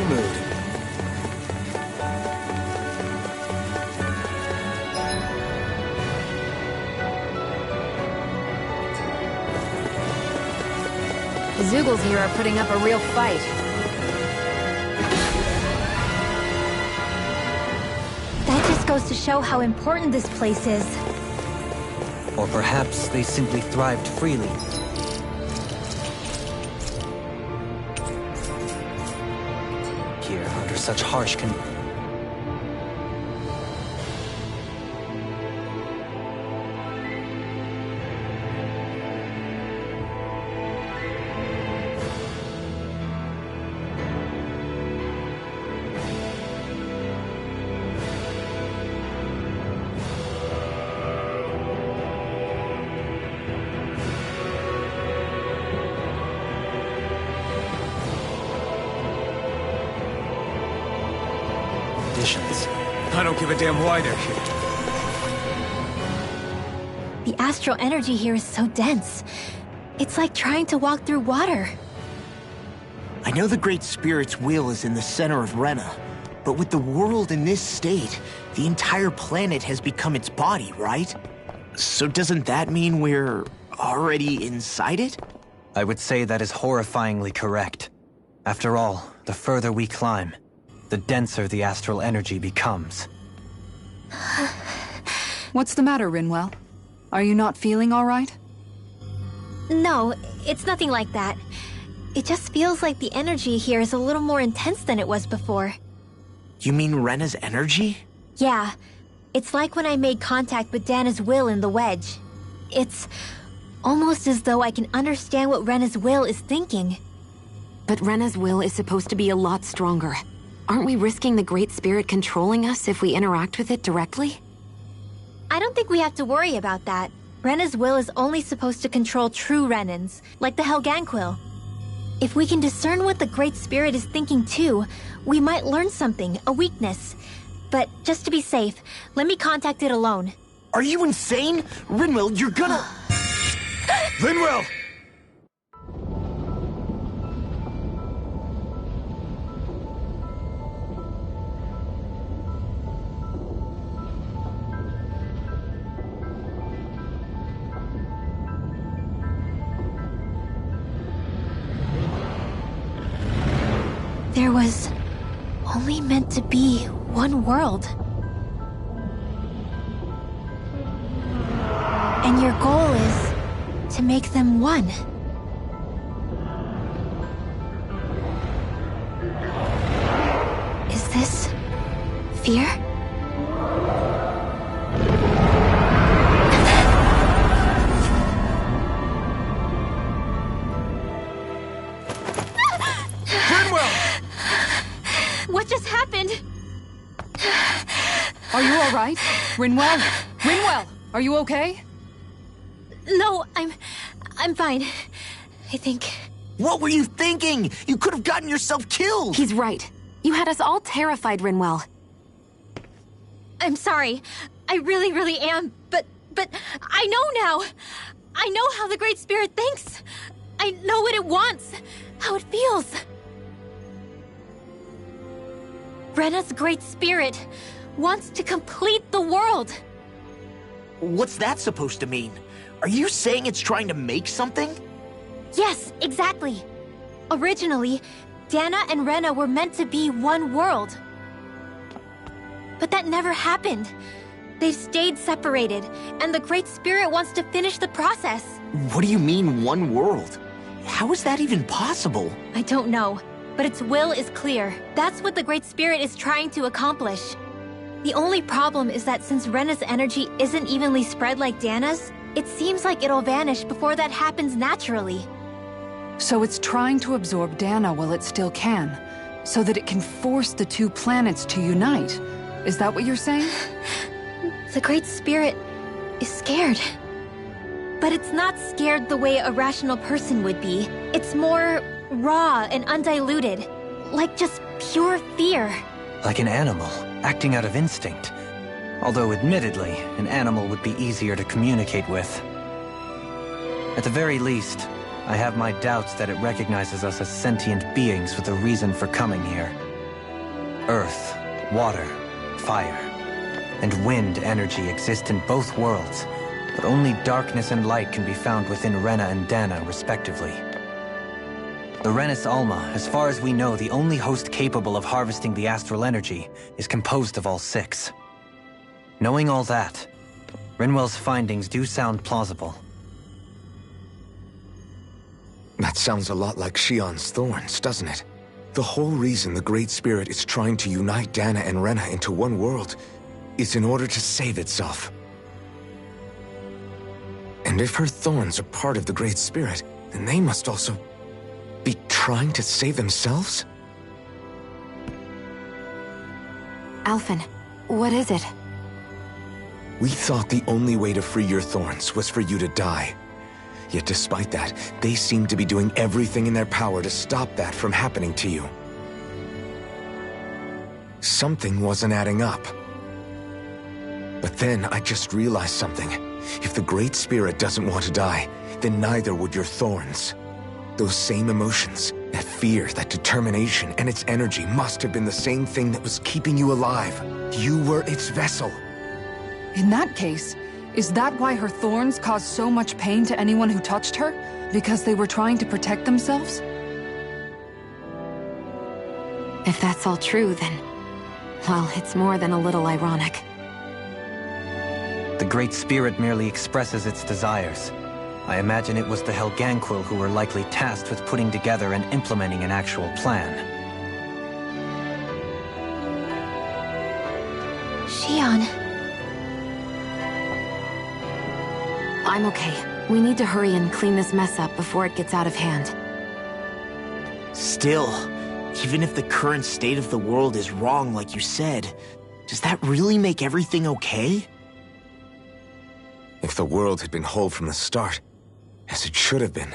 mood. The Zoogles here are putting up a real fight. That just goes to show how important this place is. Or perhaps they simply thrived freely. Here, under such harsh conditions. I don't give a damn why they're here. The astral energy here is so dense. It's like trying to walk through water. I know the Great Spirit's will is in the center of Rena, but with the world in this state, the entire planet has become its body, right? So doesn't that mean we're already inside it? I would say that is horrifyingly correct. After all, the further we climb, the denser the astral energy becomes. What's the matter, Rinwell? Are you not feeling all right? No, it's nothing like that. It just feels like the energy here is a little more intense than it was before. You mean Rena's energy? Yeah, it's like when I made contact with Dana's will in the wedge. It's almost as though I can understand what Rena's will is thinking. But Rena's will is supposed to be a lot stronger. Aren't we risking the Great Spirit controlling us if we interact with it directly? I don't think we have to worry about that. Rena's will is only supposed to control true Renans, like the Helganquil. If we can discern what the Great Spirit is thinking too, we might learn something, a weakness. But just to be safe, let me contact it alone. Are you insane? Rinwell, you're gonna... Linwell! There was only meant to be one world. And your goal is to make them one. Is this fear? What just happened? Are you all right? Rinwell? Rinwell, are you okay? No, I'm fine. I think. What were you thinking? You could have gotten yourself killed! He's right. You had us all terrified, Rinwell. I'm sorry. I really am. But I know now. I know how the Great Spirit thinks. I know what it wants, how it feels. Rena's great spirit wants to complete the world. What's that supposed to mean? Are you saying it's trying to make something? Yes, exactly. Originally, Dana and Rena were meant to be one world. But that never happened. They've stayed separated, and the Great Spirit wants to finish the process. What do you mean, one world? How is that even possible? I don't know, but its will is clear. That's what the Great Spirit is trying to accomplish. The only problem is that since Rena's energy isn't evenly spread like Dana's, it seems like it'll vanish before that happens naturally. So it's trying to absorb Dana while it still can, so that it can force the two planets to unite. Is that what you're saying? The Great Spirit is scared. But it's not scared the way a rational person would be. It's more raw and undiluted, like just pure fear. Like an animal, acting out of instinct. Although admittedly, an animal would be easier to communicate with. At the very least, I have my doubts that it recognizes us as sentient beings with a reason for coming here. Earth, water, fire, and wind energy exist in both worlds, but only darkness and light can be found within Rena and Dana, respectively. The Renis Alma, as far as we know, the only host capable of harvesting the astral energy, is composed of all six. Knowing all that, Rinwell's findings do sound plausible. That sounds a lot like Shion's thorns, doesn't it? The whole reason the Great Spirit is trying to unite Dana and Rena into one world is in order to save itself. And if her thorns are part of the Great Spirit, then they must also be trying to save themselves? Alphen, what is it? We thought the only way to free your thorns was for you to die. Yet despite that, they seem to be doing everything in their power to stop that from happening to you. Something wasn't adding up. But then I just realized something. If the Great Spirit doesn't want to die, then neither would your thorns. Those same emotions, that fear, that determination, and its energy must have been the same thing that was keeping you alive. You were its vessel. In that case, is that why her thorns caused so much pain to anyone who touched her? Because they were trying to protect themselves? If that's all true, then... well, it's more than a little ironic. The Great Spirit merely expresses its desires. I imagine it was the Helganquil who were likely tasked with putting together and implementing an actual plan. Shion. I'm okay. We need to hurry and clean this mess up before it gets out of hand. Still, even if the current state of the world is wrong like you said, does that really make everything okay? If the world had been whole from the start, as it should have been,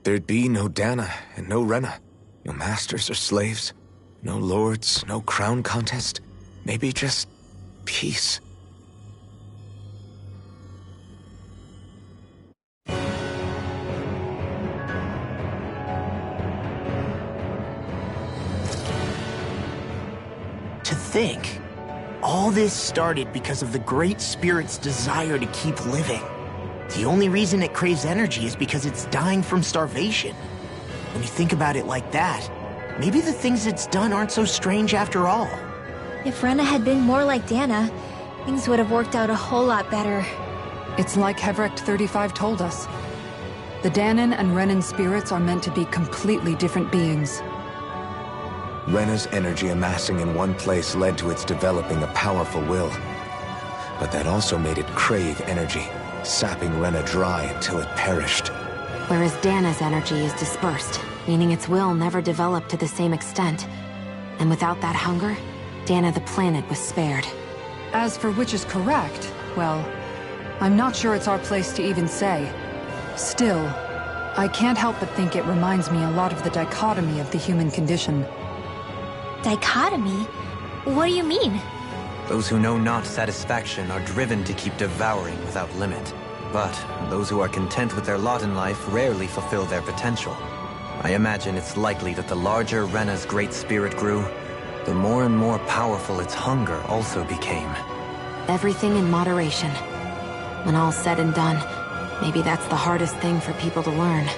there'd be no Dana and no Rena, no masters or slaves, no lords, no crown contest, maybe just peace. To think, all this started because of the Great Spirit's desire to keep living. The only reason it craves energy is because it's dying from starvation. When you think about it like that, maybe the things it's done aren't so strange after all. If Rena had been more like Dana, things would have worked out a whole lot better. It's like Hevrecht 35 told us. The Danan and Renan spirits are meant to be completely different beings. Rena's energy amassing in one place led to its developing a powerful will. But that also made it crave energy, sapping Rena dry until it perished. Whereas Dana's energy is dispersed, meaning its will never developed to the same extent. And without that hunger, Dana the planet was spared. As for which is correct, well, I'm not sure it's our place to even say. Still, I can't help but think it reminds me a lot of the dichotomy of the human condition. Dichotomy? What do you mean? Those who know not satisfaction are driven to keep devouring without limit. But those who are content with their lot in life rarely fulfill their potential. I imagine it's likely that the larger Rena's Great Spirit grew, the more and more powerful its hunger also became. Everything in moderation. When all's said and done, maybe that's the hardest thing for people to learn.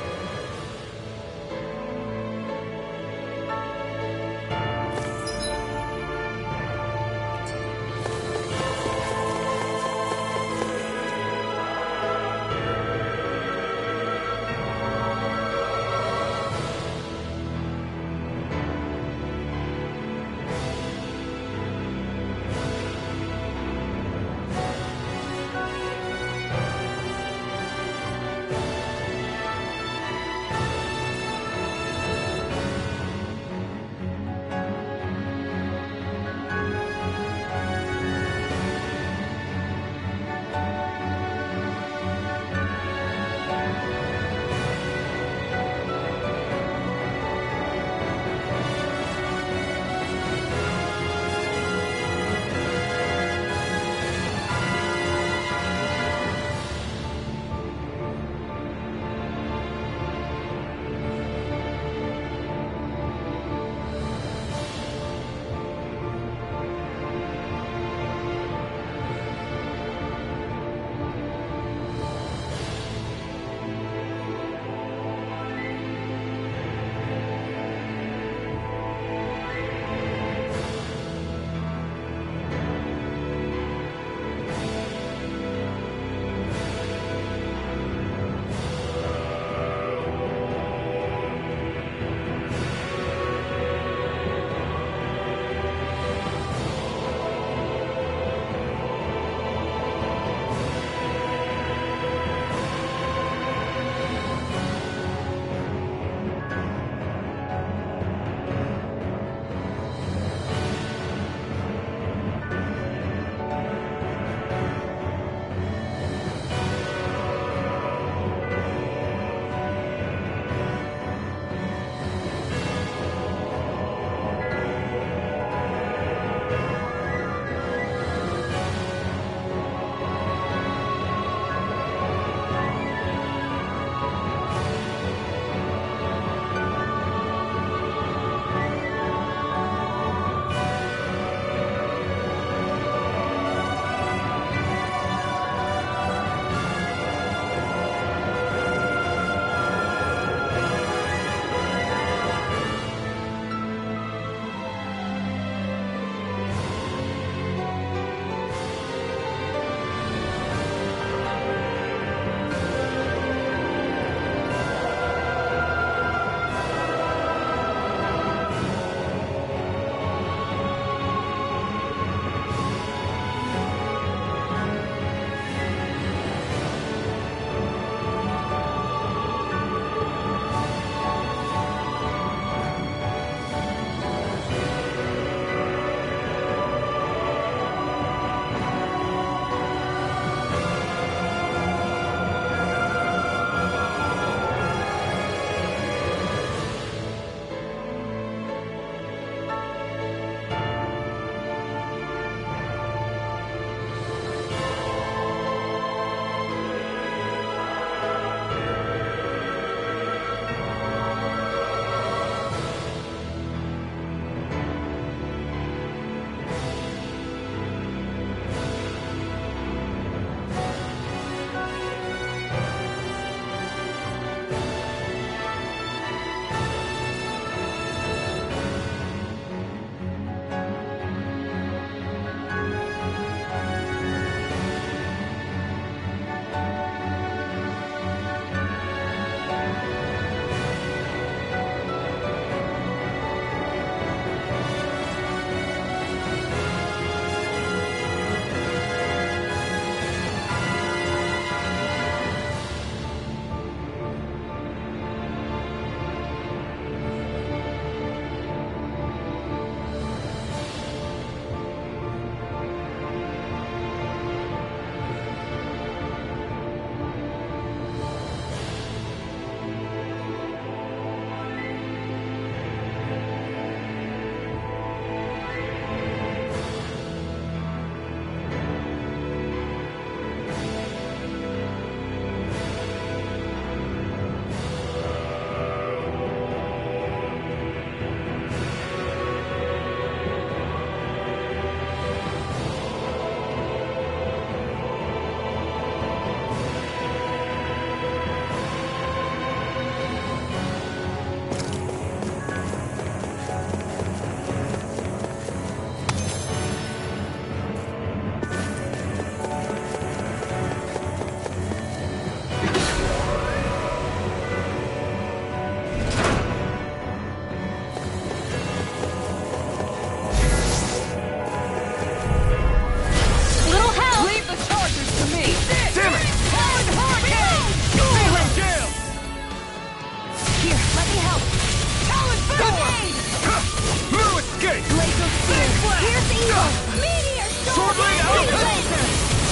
blade! Laser spear! Here's evil! Meteor Sword blade alpha! laser!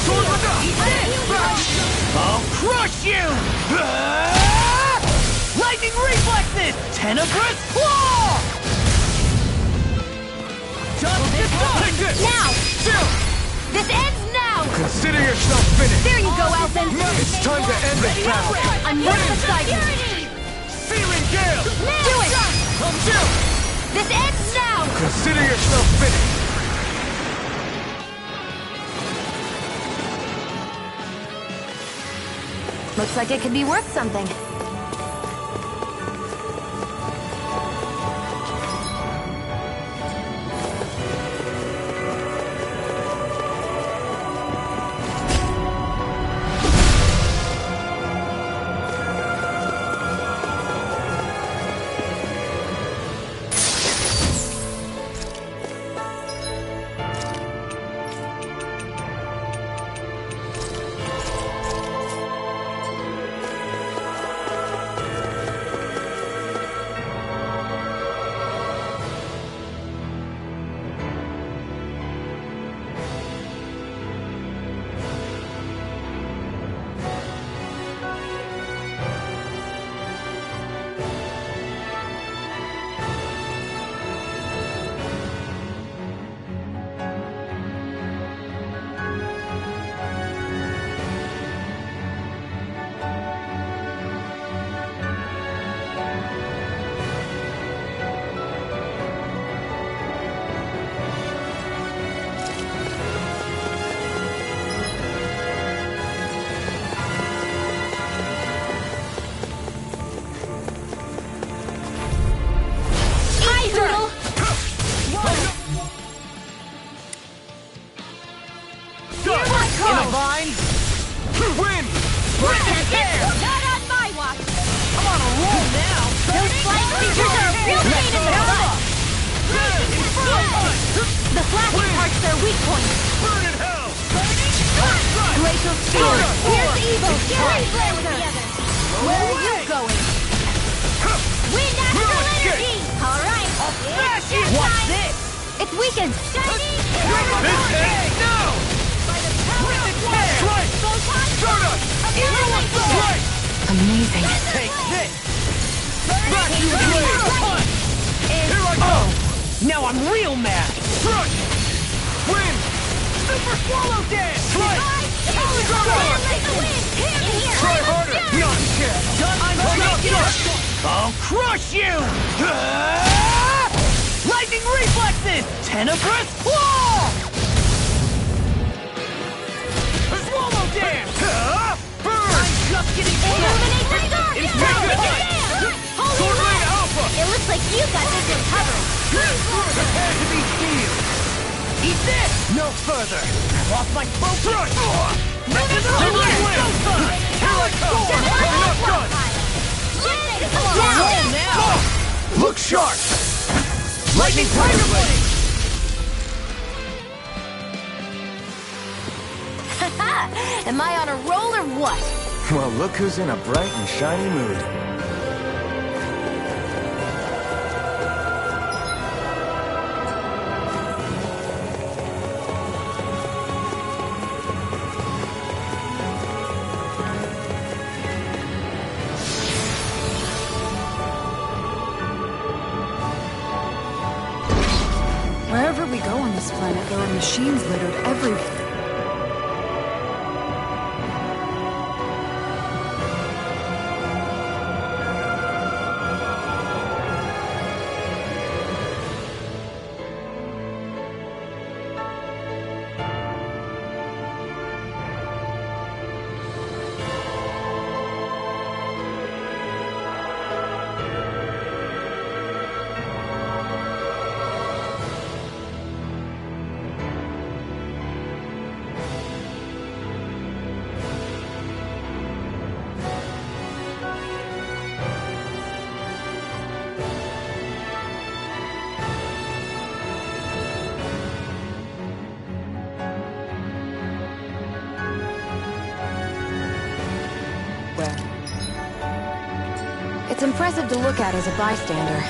Sword with the... I'll crush you! Lightning reflexes! Tenebrous claw! Dust to dust! Take this! Now! Chill! This ends now! Consider yourself finished! There you go, Elfin! It's time to end this battle! I'm right beside you! Sealing gale! Do it! Come chill! This ends now! Consider yourself finished! Looks like it could be worth something. Win! Not on my watch! I'm on a roll now! Those flying creatures are a real pain in the butt! The flashing part's their weak point! Burn in hell! Glacial spear! Here's evil! Fury blazer! Where are you going? Wind astral energy! Alright! Smash it! What's this? It's weakened! Shiny! This ends now! By the power of water! Strike! Photon! Stardust! Annihilation! Strike! Amazing. Take this! Back to your blade! Punch! And Here I go! now I'm real mad! Strike! Win! Super swallow dance! Strike! Try harder! Not yet! I'm taking it! I'll crush you! Lightning reflexes! Tenebrous claw! Swallow dance! Burn! I'm just getting Illuminate the dark! Sword blade alpha! It looks like you got this one covered. Prepare to be sealed! Eat this! No further! Lost my focus! Here I come! Enough done! Roll now! Look sharp! Lightning Tiger Blade! Am I on a roll or what? Well, look who's in a bright and shiny mood. Wherever we go on this planet, there are machines littered everywhere. It's impressive to look at as a bystander.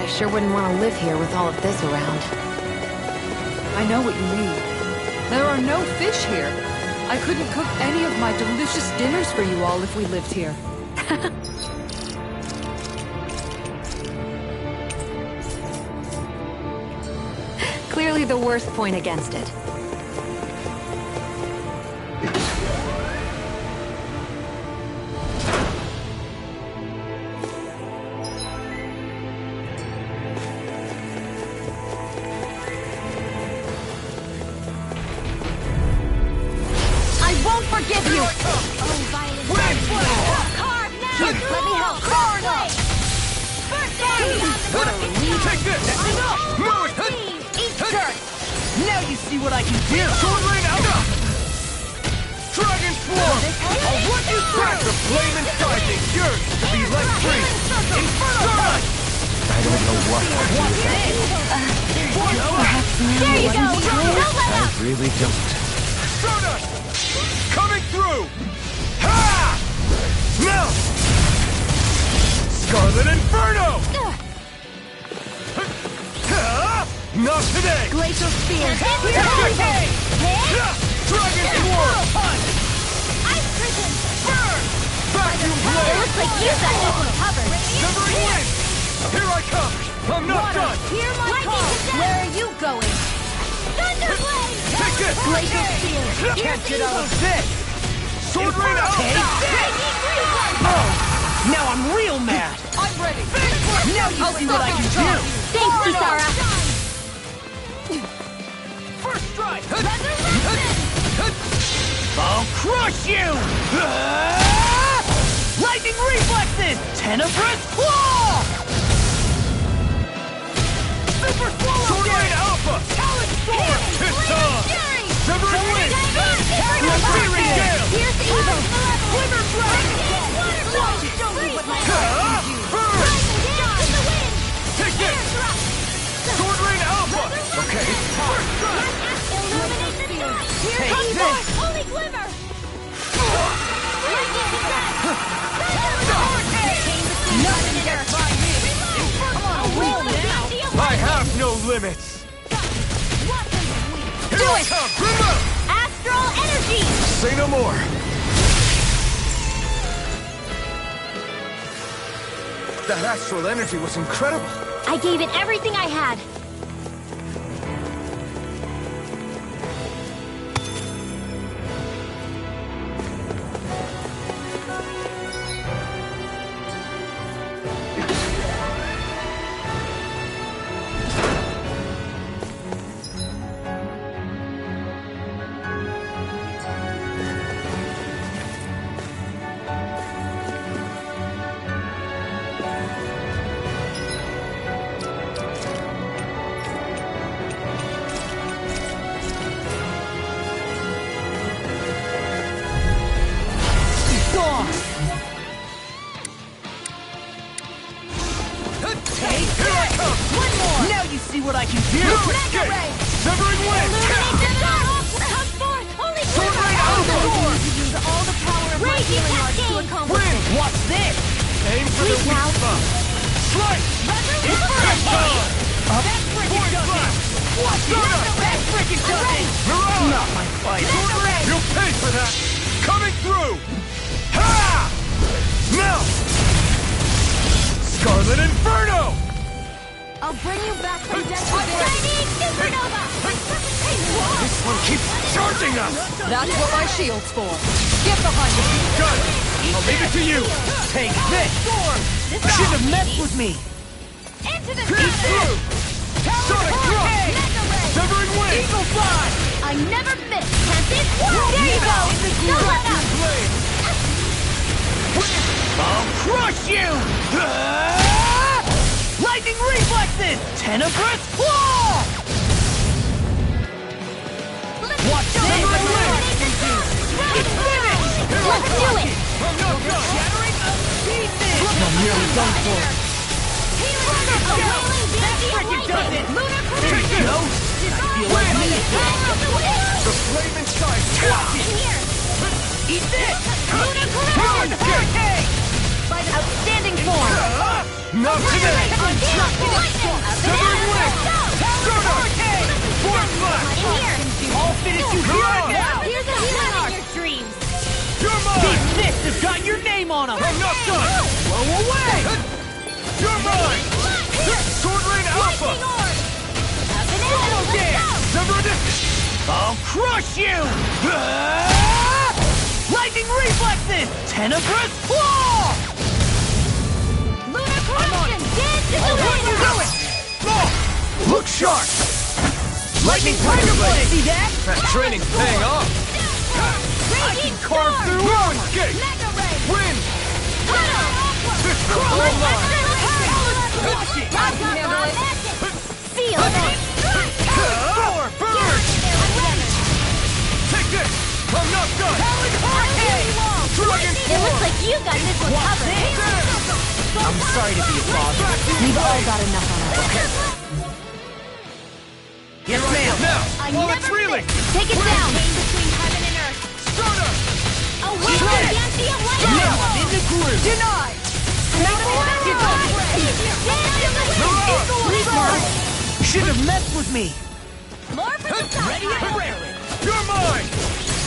I sure wouldn't want to live here with all of this around. I know what you mean. There are no fish here. I couldn't cook any of my delicious dinners for you all if we lived here. Clearly the worst point against it. Forgive you! Oh, violent carve now! Let me help! Carve! Take this! Move it! Eat dirt! Now you see what I can do! Sword rain out! Dragon Swarm! I'll run you through! The flame inside me yearns to be let free! Inferno Punch! I don't know what I'll do without you. There you go! Don't let I up! really don't. Stardust! Coming through! Ha! Now! Scarlet Inferno! Not today! Glacial Spear! Dragon Swarm! Punch! Ice Prison! Burn! Vacuum It Blade! looks like you got this one covered! Severing Wind! Here I come! I'm not done! Hear my call! Where are you going? Thunderblade! Take this! Glacial Spear! Can't get out of this! Sword Rain out! Oh! Now I'm real mad! I'm ready! Now you see what I can do! Thanks, Kisara! First strike! I'll crush you! Lightning reflexes! Tenebrous claw! Super swallow! Sword Rain Alpha! Talon storm! It's on! Severing Wind! Searing gale! Here's the evil! Glimmer dragon! Show me what my Burn! Take this! Sword Rain Alpha! Okay. Illuminate the sky! Here Take comes this. Force! Holy Glimmer! Nothing gets by me! I'm on a roll now! I have no limits! Here I come! Grimmer! Astral Energy! Say no more! That astral energy was incredible! I gave it everything I had. Now you see what I can do! Escape! Severing Wind! Come forth! Holy Sword Rain Alpha! Use all the power of my healing arts to accomplish Wind! What's this? Aim for the Sweet weak now. spot! Slice! It's on! That's freaking Force does Blast! it! What's Stardust! That's freaking does it! Mirage! Not my fight! You'll pay for that! Coming through! Ha! Now! Scarlet Inferno! I'll bring you back from death to Shining Supernova! This one keeps charging us! That's what my shield's for. Get behind me! Got it! I'll leave it to you! Take this! Shouldn't have messed with me! Into the Pierce through! Sonic Thrust! Severing Wind! Eagle Fly! I never miss! Tempest! There you go! Don't let up! Blade! I'll crush you! Lightning reflexes! Tenebrous claw! Watch this! It's finished! Let's do it! I'm not done! Shattering of pieces! I'm nearly done for. Freaking does it! There you go! I feel like me! The flame inside! Watch it! Eat this! Hurricane! Outstanding form! Not today! Severing wing! Soda! Force blast! I'll finish you Come here on. now! Here's a healing in your dreams. You're mine! These fists have got your name on them! I'm not done! Blow away! You're mine! Sword Rain Alpha! Solo dance! Sever a distance! I'll crush you! Lightning reflexes! Tenebrous claw! Lunar corruption. Dance to the wind. No! Look sharp! Lightning tiger blade! See that? That training's paying off! I can carve through Ruin Gate! Mega ray. Wind! This will Crush hold on! I can handle it. Feel it. Burn! Take this! I'm not done! Dragon It looks like you got this one covered. I'm sorry to be a bother. We've all got enough on our hands. Yes, ma'am! Now! I While never it's reeling! Take it down. Between heaven and earth. Soda! Away from the empty of light. Now I'm in the groove! Denied! Shouldn't have messed with me! More for the top. Ready and raring! You're mine!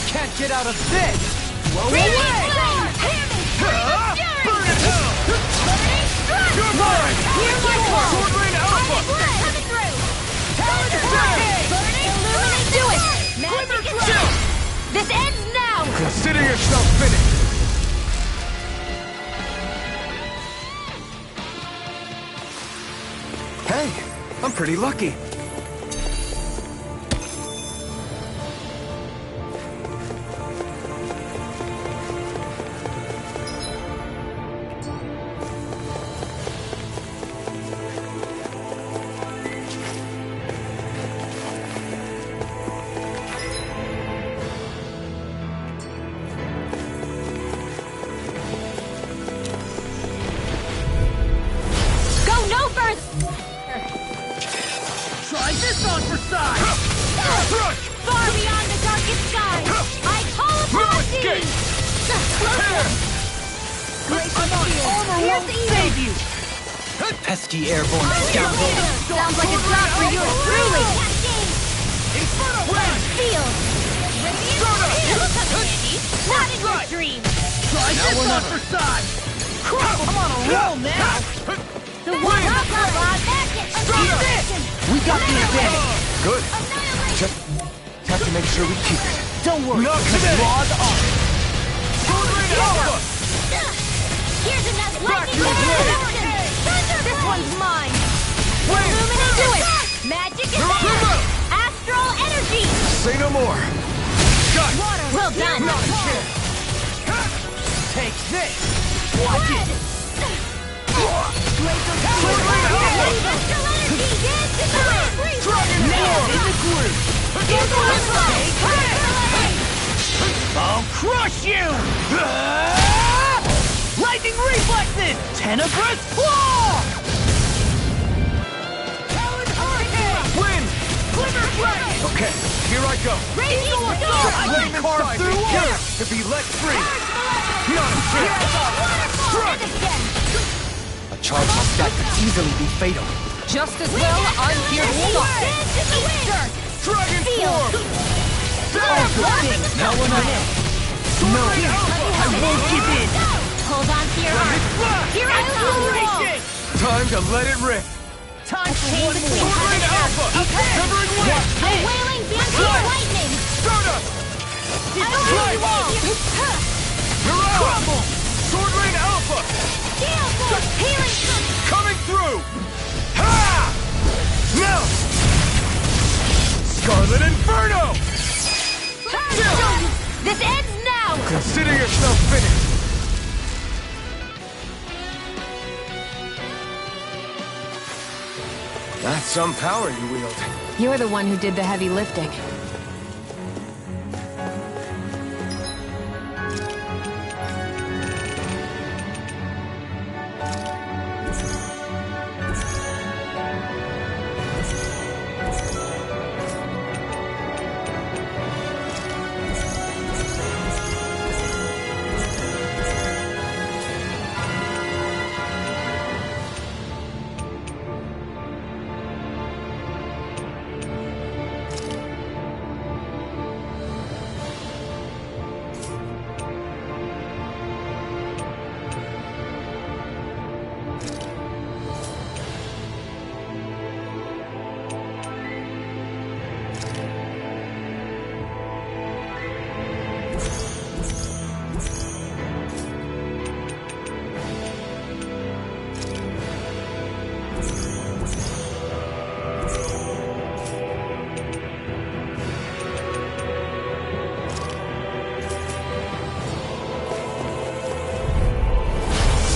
Can't get out of this! Blow Burn away! Burn in hell! You're mine! Sword Rain Alpha! Do it! Magic is Chill! This ends now! Consider yourself finished! Hey, I'm pretty lucky. Go no first! Try this on for size! Crush! Far beyond the darkest sky! I call upon escape! thee! Armor won't save you! Pesky airborne scoundrel. Sounds like a job for you, truly! Wind! Feel! Soda! Not in your dreams! Try this on for size! I'm on a roll now! The one up, We got the advantage! Good. Just have to make sure we keep it. Don't worry, Not because today. Raw's on it. Sword Rain Alpha! Here's another Back lightning your blade. This one's mine! Wind! Illuminate do it! Magic is Zoom there! out! Astral energy! Say no more. Shut! Well done! Not a chance! Take this! Watch it! Sword Rain Alpha! Astral energy! Dance to the wind! Dragon Now Form! in the groove! Here's the one! I'll crush you! Lightning reflexes! Tenebrous claw! Wind! Okay, here I go! Radiant The storm! flame inside me yearns to be let free! Not a chance! Strike! A charge like that could easily be fatal. Just as well, I'm here to stop it. Dance to the wind! Dragon Feel! Form! All good things now when I'm in. No, I won't give in! Hold on to your heart! Blast! Here I come! Time to let it rip! Time for Chain one between more! Sword Rain Alpha! Severing Wind! A wailing dance of lightning! Soda! I will you all! You're out! Sword Rain Alpha! Steel force! Healing touch! Coming through! Ha! Now! Scarlet Inferno! This ends now! Consider yourself finished! That's some power you wield. You're the one who did the heavy lifting.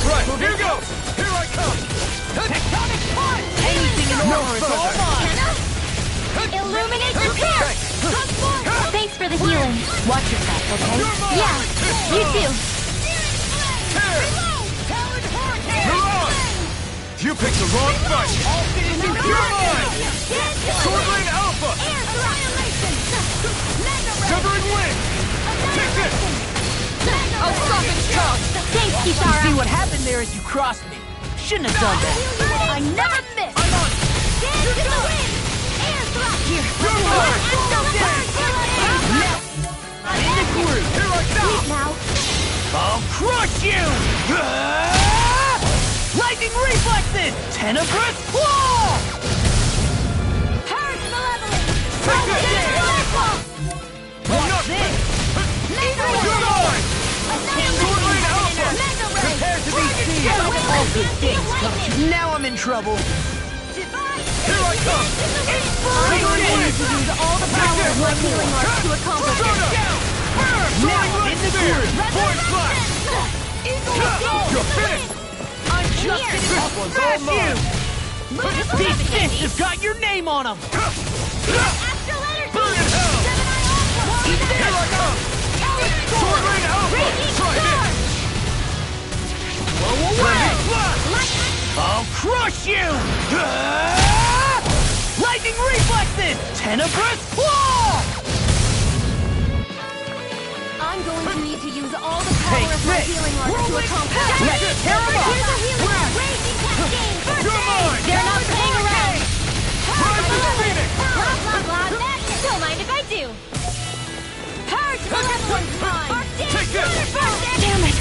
Right, here goes! Here I come! Tectonic punch! Anything in order is all mine! Illuminate repair! Thanks for the healing. Watch yourself, okay? Yeah, you too. You picked the wrong fight! You're mine! Swordlane Alpha! Severing Wind! Take this! I'll stop its tongue! Thanks, Kisara. See what happened there is you crossed me. Shouldn't have done that. I never miss. I'm on! Dance in the wind. Air thrust. Here. You're mine! I'm in the groove! Here I come! Wait now. I'll crush you! Lightning reflexes! Tenebrous claw! Purge malevolence. Take this! What's this? You're mine! Swordlane Alpha! Prepare to be seized! All good things come to. Now I'm in trouble. Here I come! I'm going to need to use all the power of my healing arts to accomplish Shut it. down! Soaring in Light the Spear! groove. Void Slash! You're finished! I'm just gonna crush you! These fists have got your name on them! Burn in hell! Here I come! Swordlane Alpha! Try this! Blow away! Flash! I'll crush you! Lightning reflexes! Tenebrous claw! I'm going to need to use all the power Take of my this. healing arts to accomplish it. Let's tear 'em up! Here's a healing raging cascade. You're mine! They're not playing around. Rise of Phoenix! Blah, blah, blah. Don't mind if I do. Purge malevolence time. Take this! Damn it.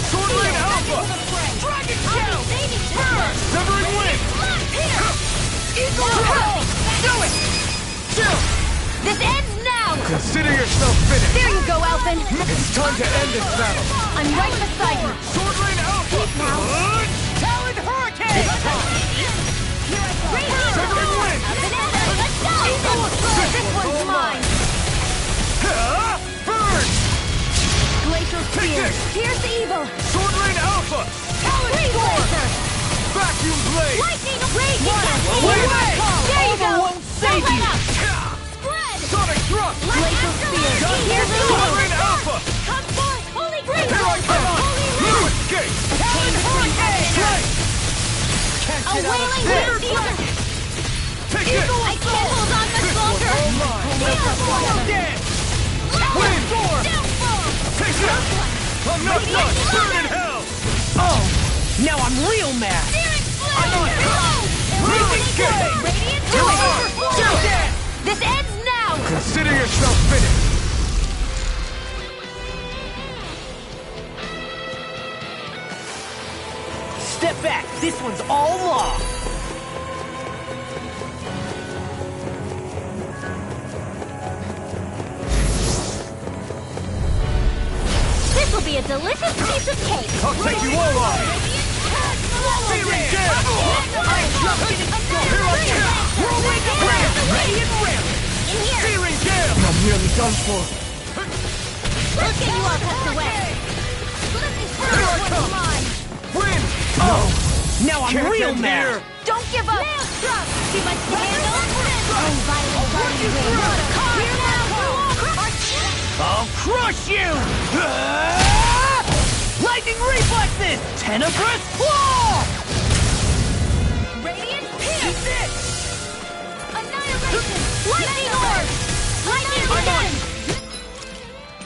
Swordlane Alpha! Dragon Shell. Severing Wind! Eagle Hurl. Do it! Chill! This ends now. Consider yourself finished! There you go, Alphen. It's time to end this battle! I'm right beside you. Swordlane Alpha! Talon Hurricane! Severing Wind! Let's go. This one's mine. Burn! Glacial Spear. this. Pierce evil. Swordlane Alpha! Freeze Laser. Vacuum Blade! Lightning raging cascade. Away! There you go. Won't save Don't you. let up. Spread. Sonic Thrust! Glacial Spear. Pierce evil. Swordlane Alpha! Come forth. Holy Grail. Here I come! No escape! Talon Hurricane. A Can't get out of wailing this! wind season. Take this! I can't hold on much longer. Dance! Wind! Take this! I'm not done! Burn in hell! Oh, now I'm real mad! I'm on top! Raging Gale! This ends now! Consider yourself finished! Step back, this one's all law! This will be a delicious piece of cake! I'll take you all on! Searing Gale! Here I come! Whirlwind Ram! Ready and ready! In here! Searing Gale! I'm nearly done for. Let's get you all tucked away! Here I come! Wind! Oh, now I'm Can't real end mad! here. Don't give up! Too much to handle? Oh, violent guardian wing! Here now! I'll crush you! Lightning reflexes! Tenebrous claw! Radiant Pierce! Annihilation! Lightning Orb! Lightning again! Annihilation!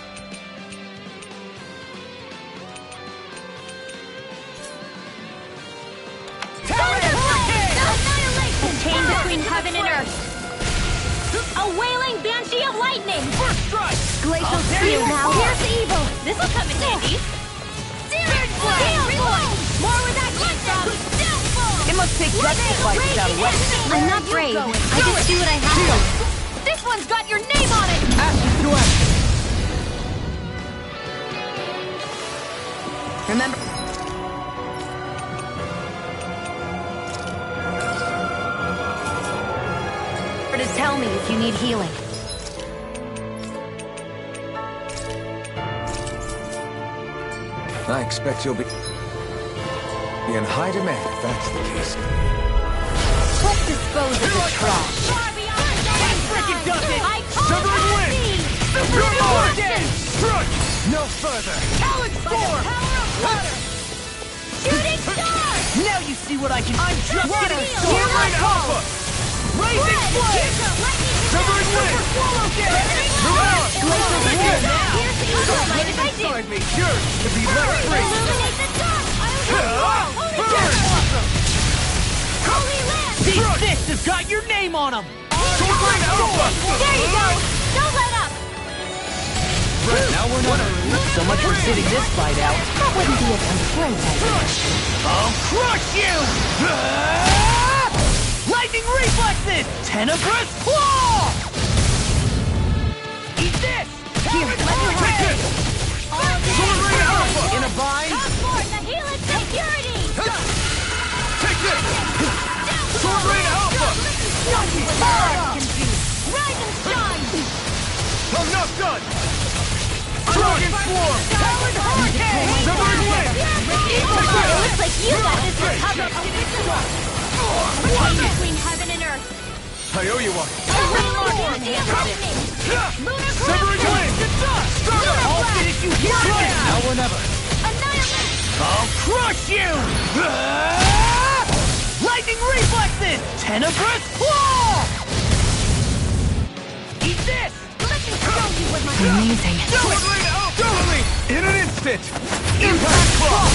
Chain between heaven and earth! A wailing banshee of lightning! First strike! Glacial Spear now! Pierce evil! This'll come in handy! More with that kick! It must take guts to fight without a weapon. I'm not brave. I just do what I have to. This one's got your name on it! Action to action! Remember... to tell me if you need healing. I expect you'll be in high demand if that's the case. Let's dispose of the trash. Freaking does it! Severing wind! You're mine! Strike! No further! Talent Storm! Shooting star! Now you see what I can. I'm just getting Sword started. Rain Alpha! Raising flame! Severing wind! Swallow damage! Mirage! Take it! What did I do? Inside me, yours to be let free! Illuminate the top! Burn! Holy land! These fists have got your name on them! Sword Rain Alpha! There you go! Don't let up! Now we're not. So much for sitting this fight out. That wouldn't be a complaint, I think. I'll crush you! Lightning reflexes! Tenebrous claw! Eat this! Here, let me Take have it! Sword Rain Alpha! In a bind? Come forth the healing security! Take it! Sword Rain Alpha! Rise and shine! I'm not done! Dragon Swarm! Severing wind! It looks like you got this recovered! Between heaven and earth! I owe you one! Severing wind! I'll finish you here and now! Now or never! I'll crush you! Lightning reflexes! Tenebrous claw! Eat this! Amazing. Sword Rain Alpha! In an instant! Impact Claw!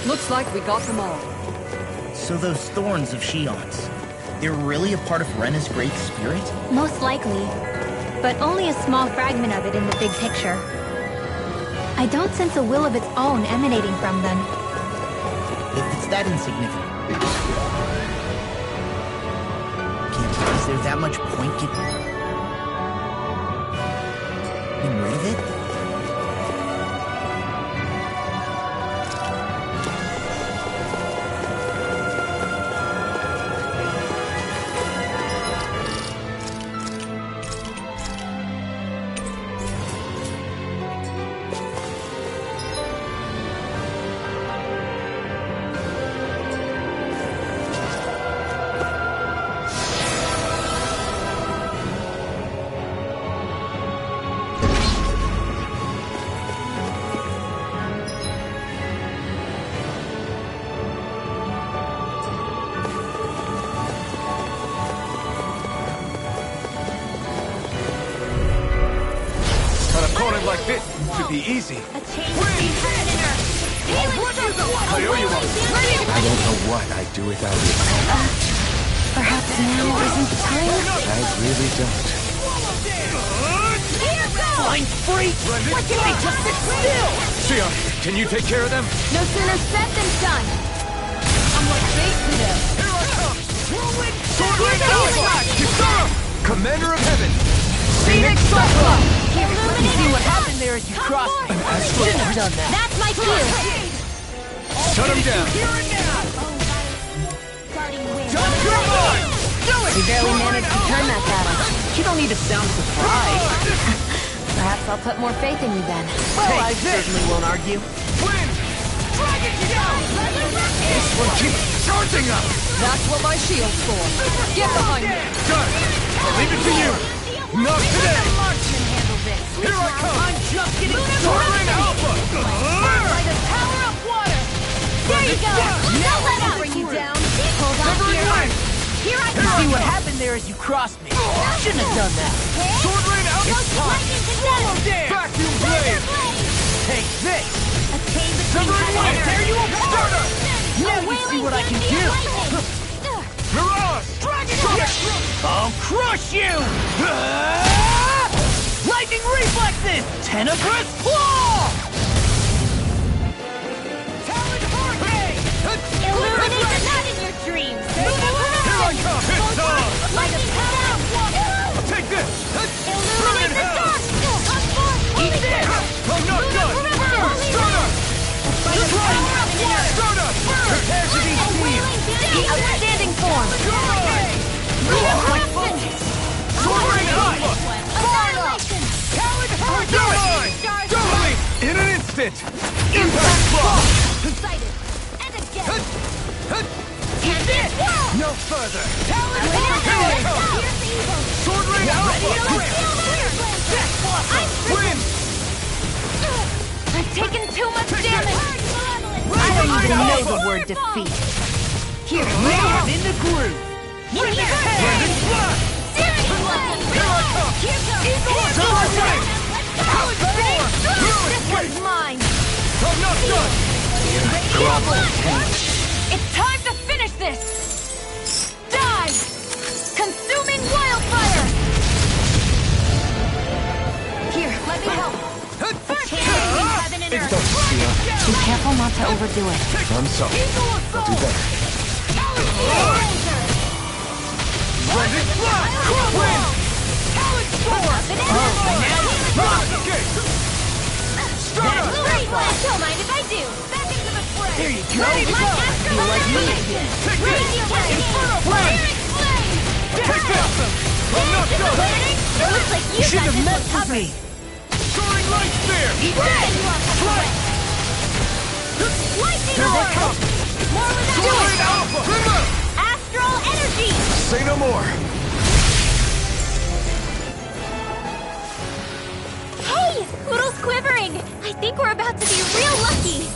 Looks like we got them all. So those thorns of Shion's, they're really a part of Rena's Great Spirit? Most likely, but only a small fragment of it in the big picture. I don't sense a will of its own emanating from them. If it's that insignificant, is there that much point getting rid of it? Like this should be easy. A change between heaven and earth! I owe you one. I don't know what I'd do without you. Perhaps now isn't the time? I really don't. Here goes! Blind freak! Why can't they just sit still? Sion, can you take care of them? No sooner said than done! I'm like bait to them! Here I come! Sword Rain Alpha! Kisara! Commander of Heaven! Phoenix Cyclone! Illuminate See what the top! happened there as you Come crossed forth! me. Shouldn't have done that. That's my cue! Shut him down! Starting wind! You're mine! We barely managed to turn that battle. You don't need to sound surprised. Perhaps I'll put more faith in you then. Well, I certainly won't argue. Wind! This one keeps charging us! That's what my shield's for. Get behind me. Done! I'll leave it to you! Not today! Here I come! I'm just getting Sword Rain Alpha! by the power of water. There you go! Don't let up! Bring you down. Hold on to your arms! Here I See come! what happened there as you crossed me. Shouldn't have done that. Sword Rain Alpha! It's time. Lightning to death! Dance. Vacuum Blade! Take this. A chain between Severing heaven wind! and There earth! you go! Starter! Now you see what I can do. Mirage! I'll crush you. Lightning reflexes. Tenebrous claw. Talent Hurricane! Illuminate the night in your dreams! Here I come! It's on! Like a power of water! Take this! Illuminate the dark! Come forth! Eat this. I'm not done! Starter! By the power of water! Starter! Prepare to be seen! Outstanding form! Soaring Alpha! Annihilation! Dominate! In an instant! Impact block! Excited! And again! And it! No further! Here's the evil! Sword Ring Alpha! Win! I've taken too much damage! I don't even know the word defeat. Here, man in the groove. Brandon Blast! Serious blade! Here comes! Silver Ring! This one's mine! I'm not done! It's time to finish this! Die! Consuming wildfire! Here, let me help! First heaven and earth! Be careful not to overdo it. I'm sorry. I'll do better. Brandon Blast! Win! Don't mind if I do! Back into the fray! There you go. Ready, my astral You like me energy! again. Raise your way! Spirit flame! Take this! I'm not done! Looks like you Should got have this met one with covered! me. Soaring Light Spear! Send you off the way! Lightning Here they orb! come! More without Soaring it! Alpha! Astral energy! Say no more! Hey! Poodle's quivering! I think we're about to be real lucky!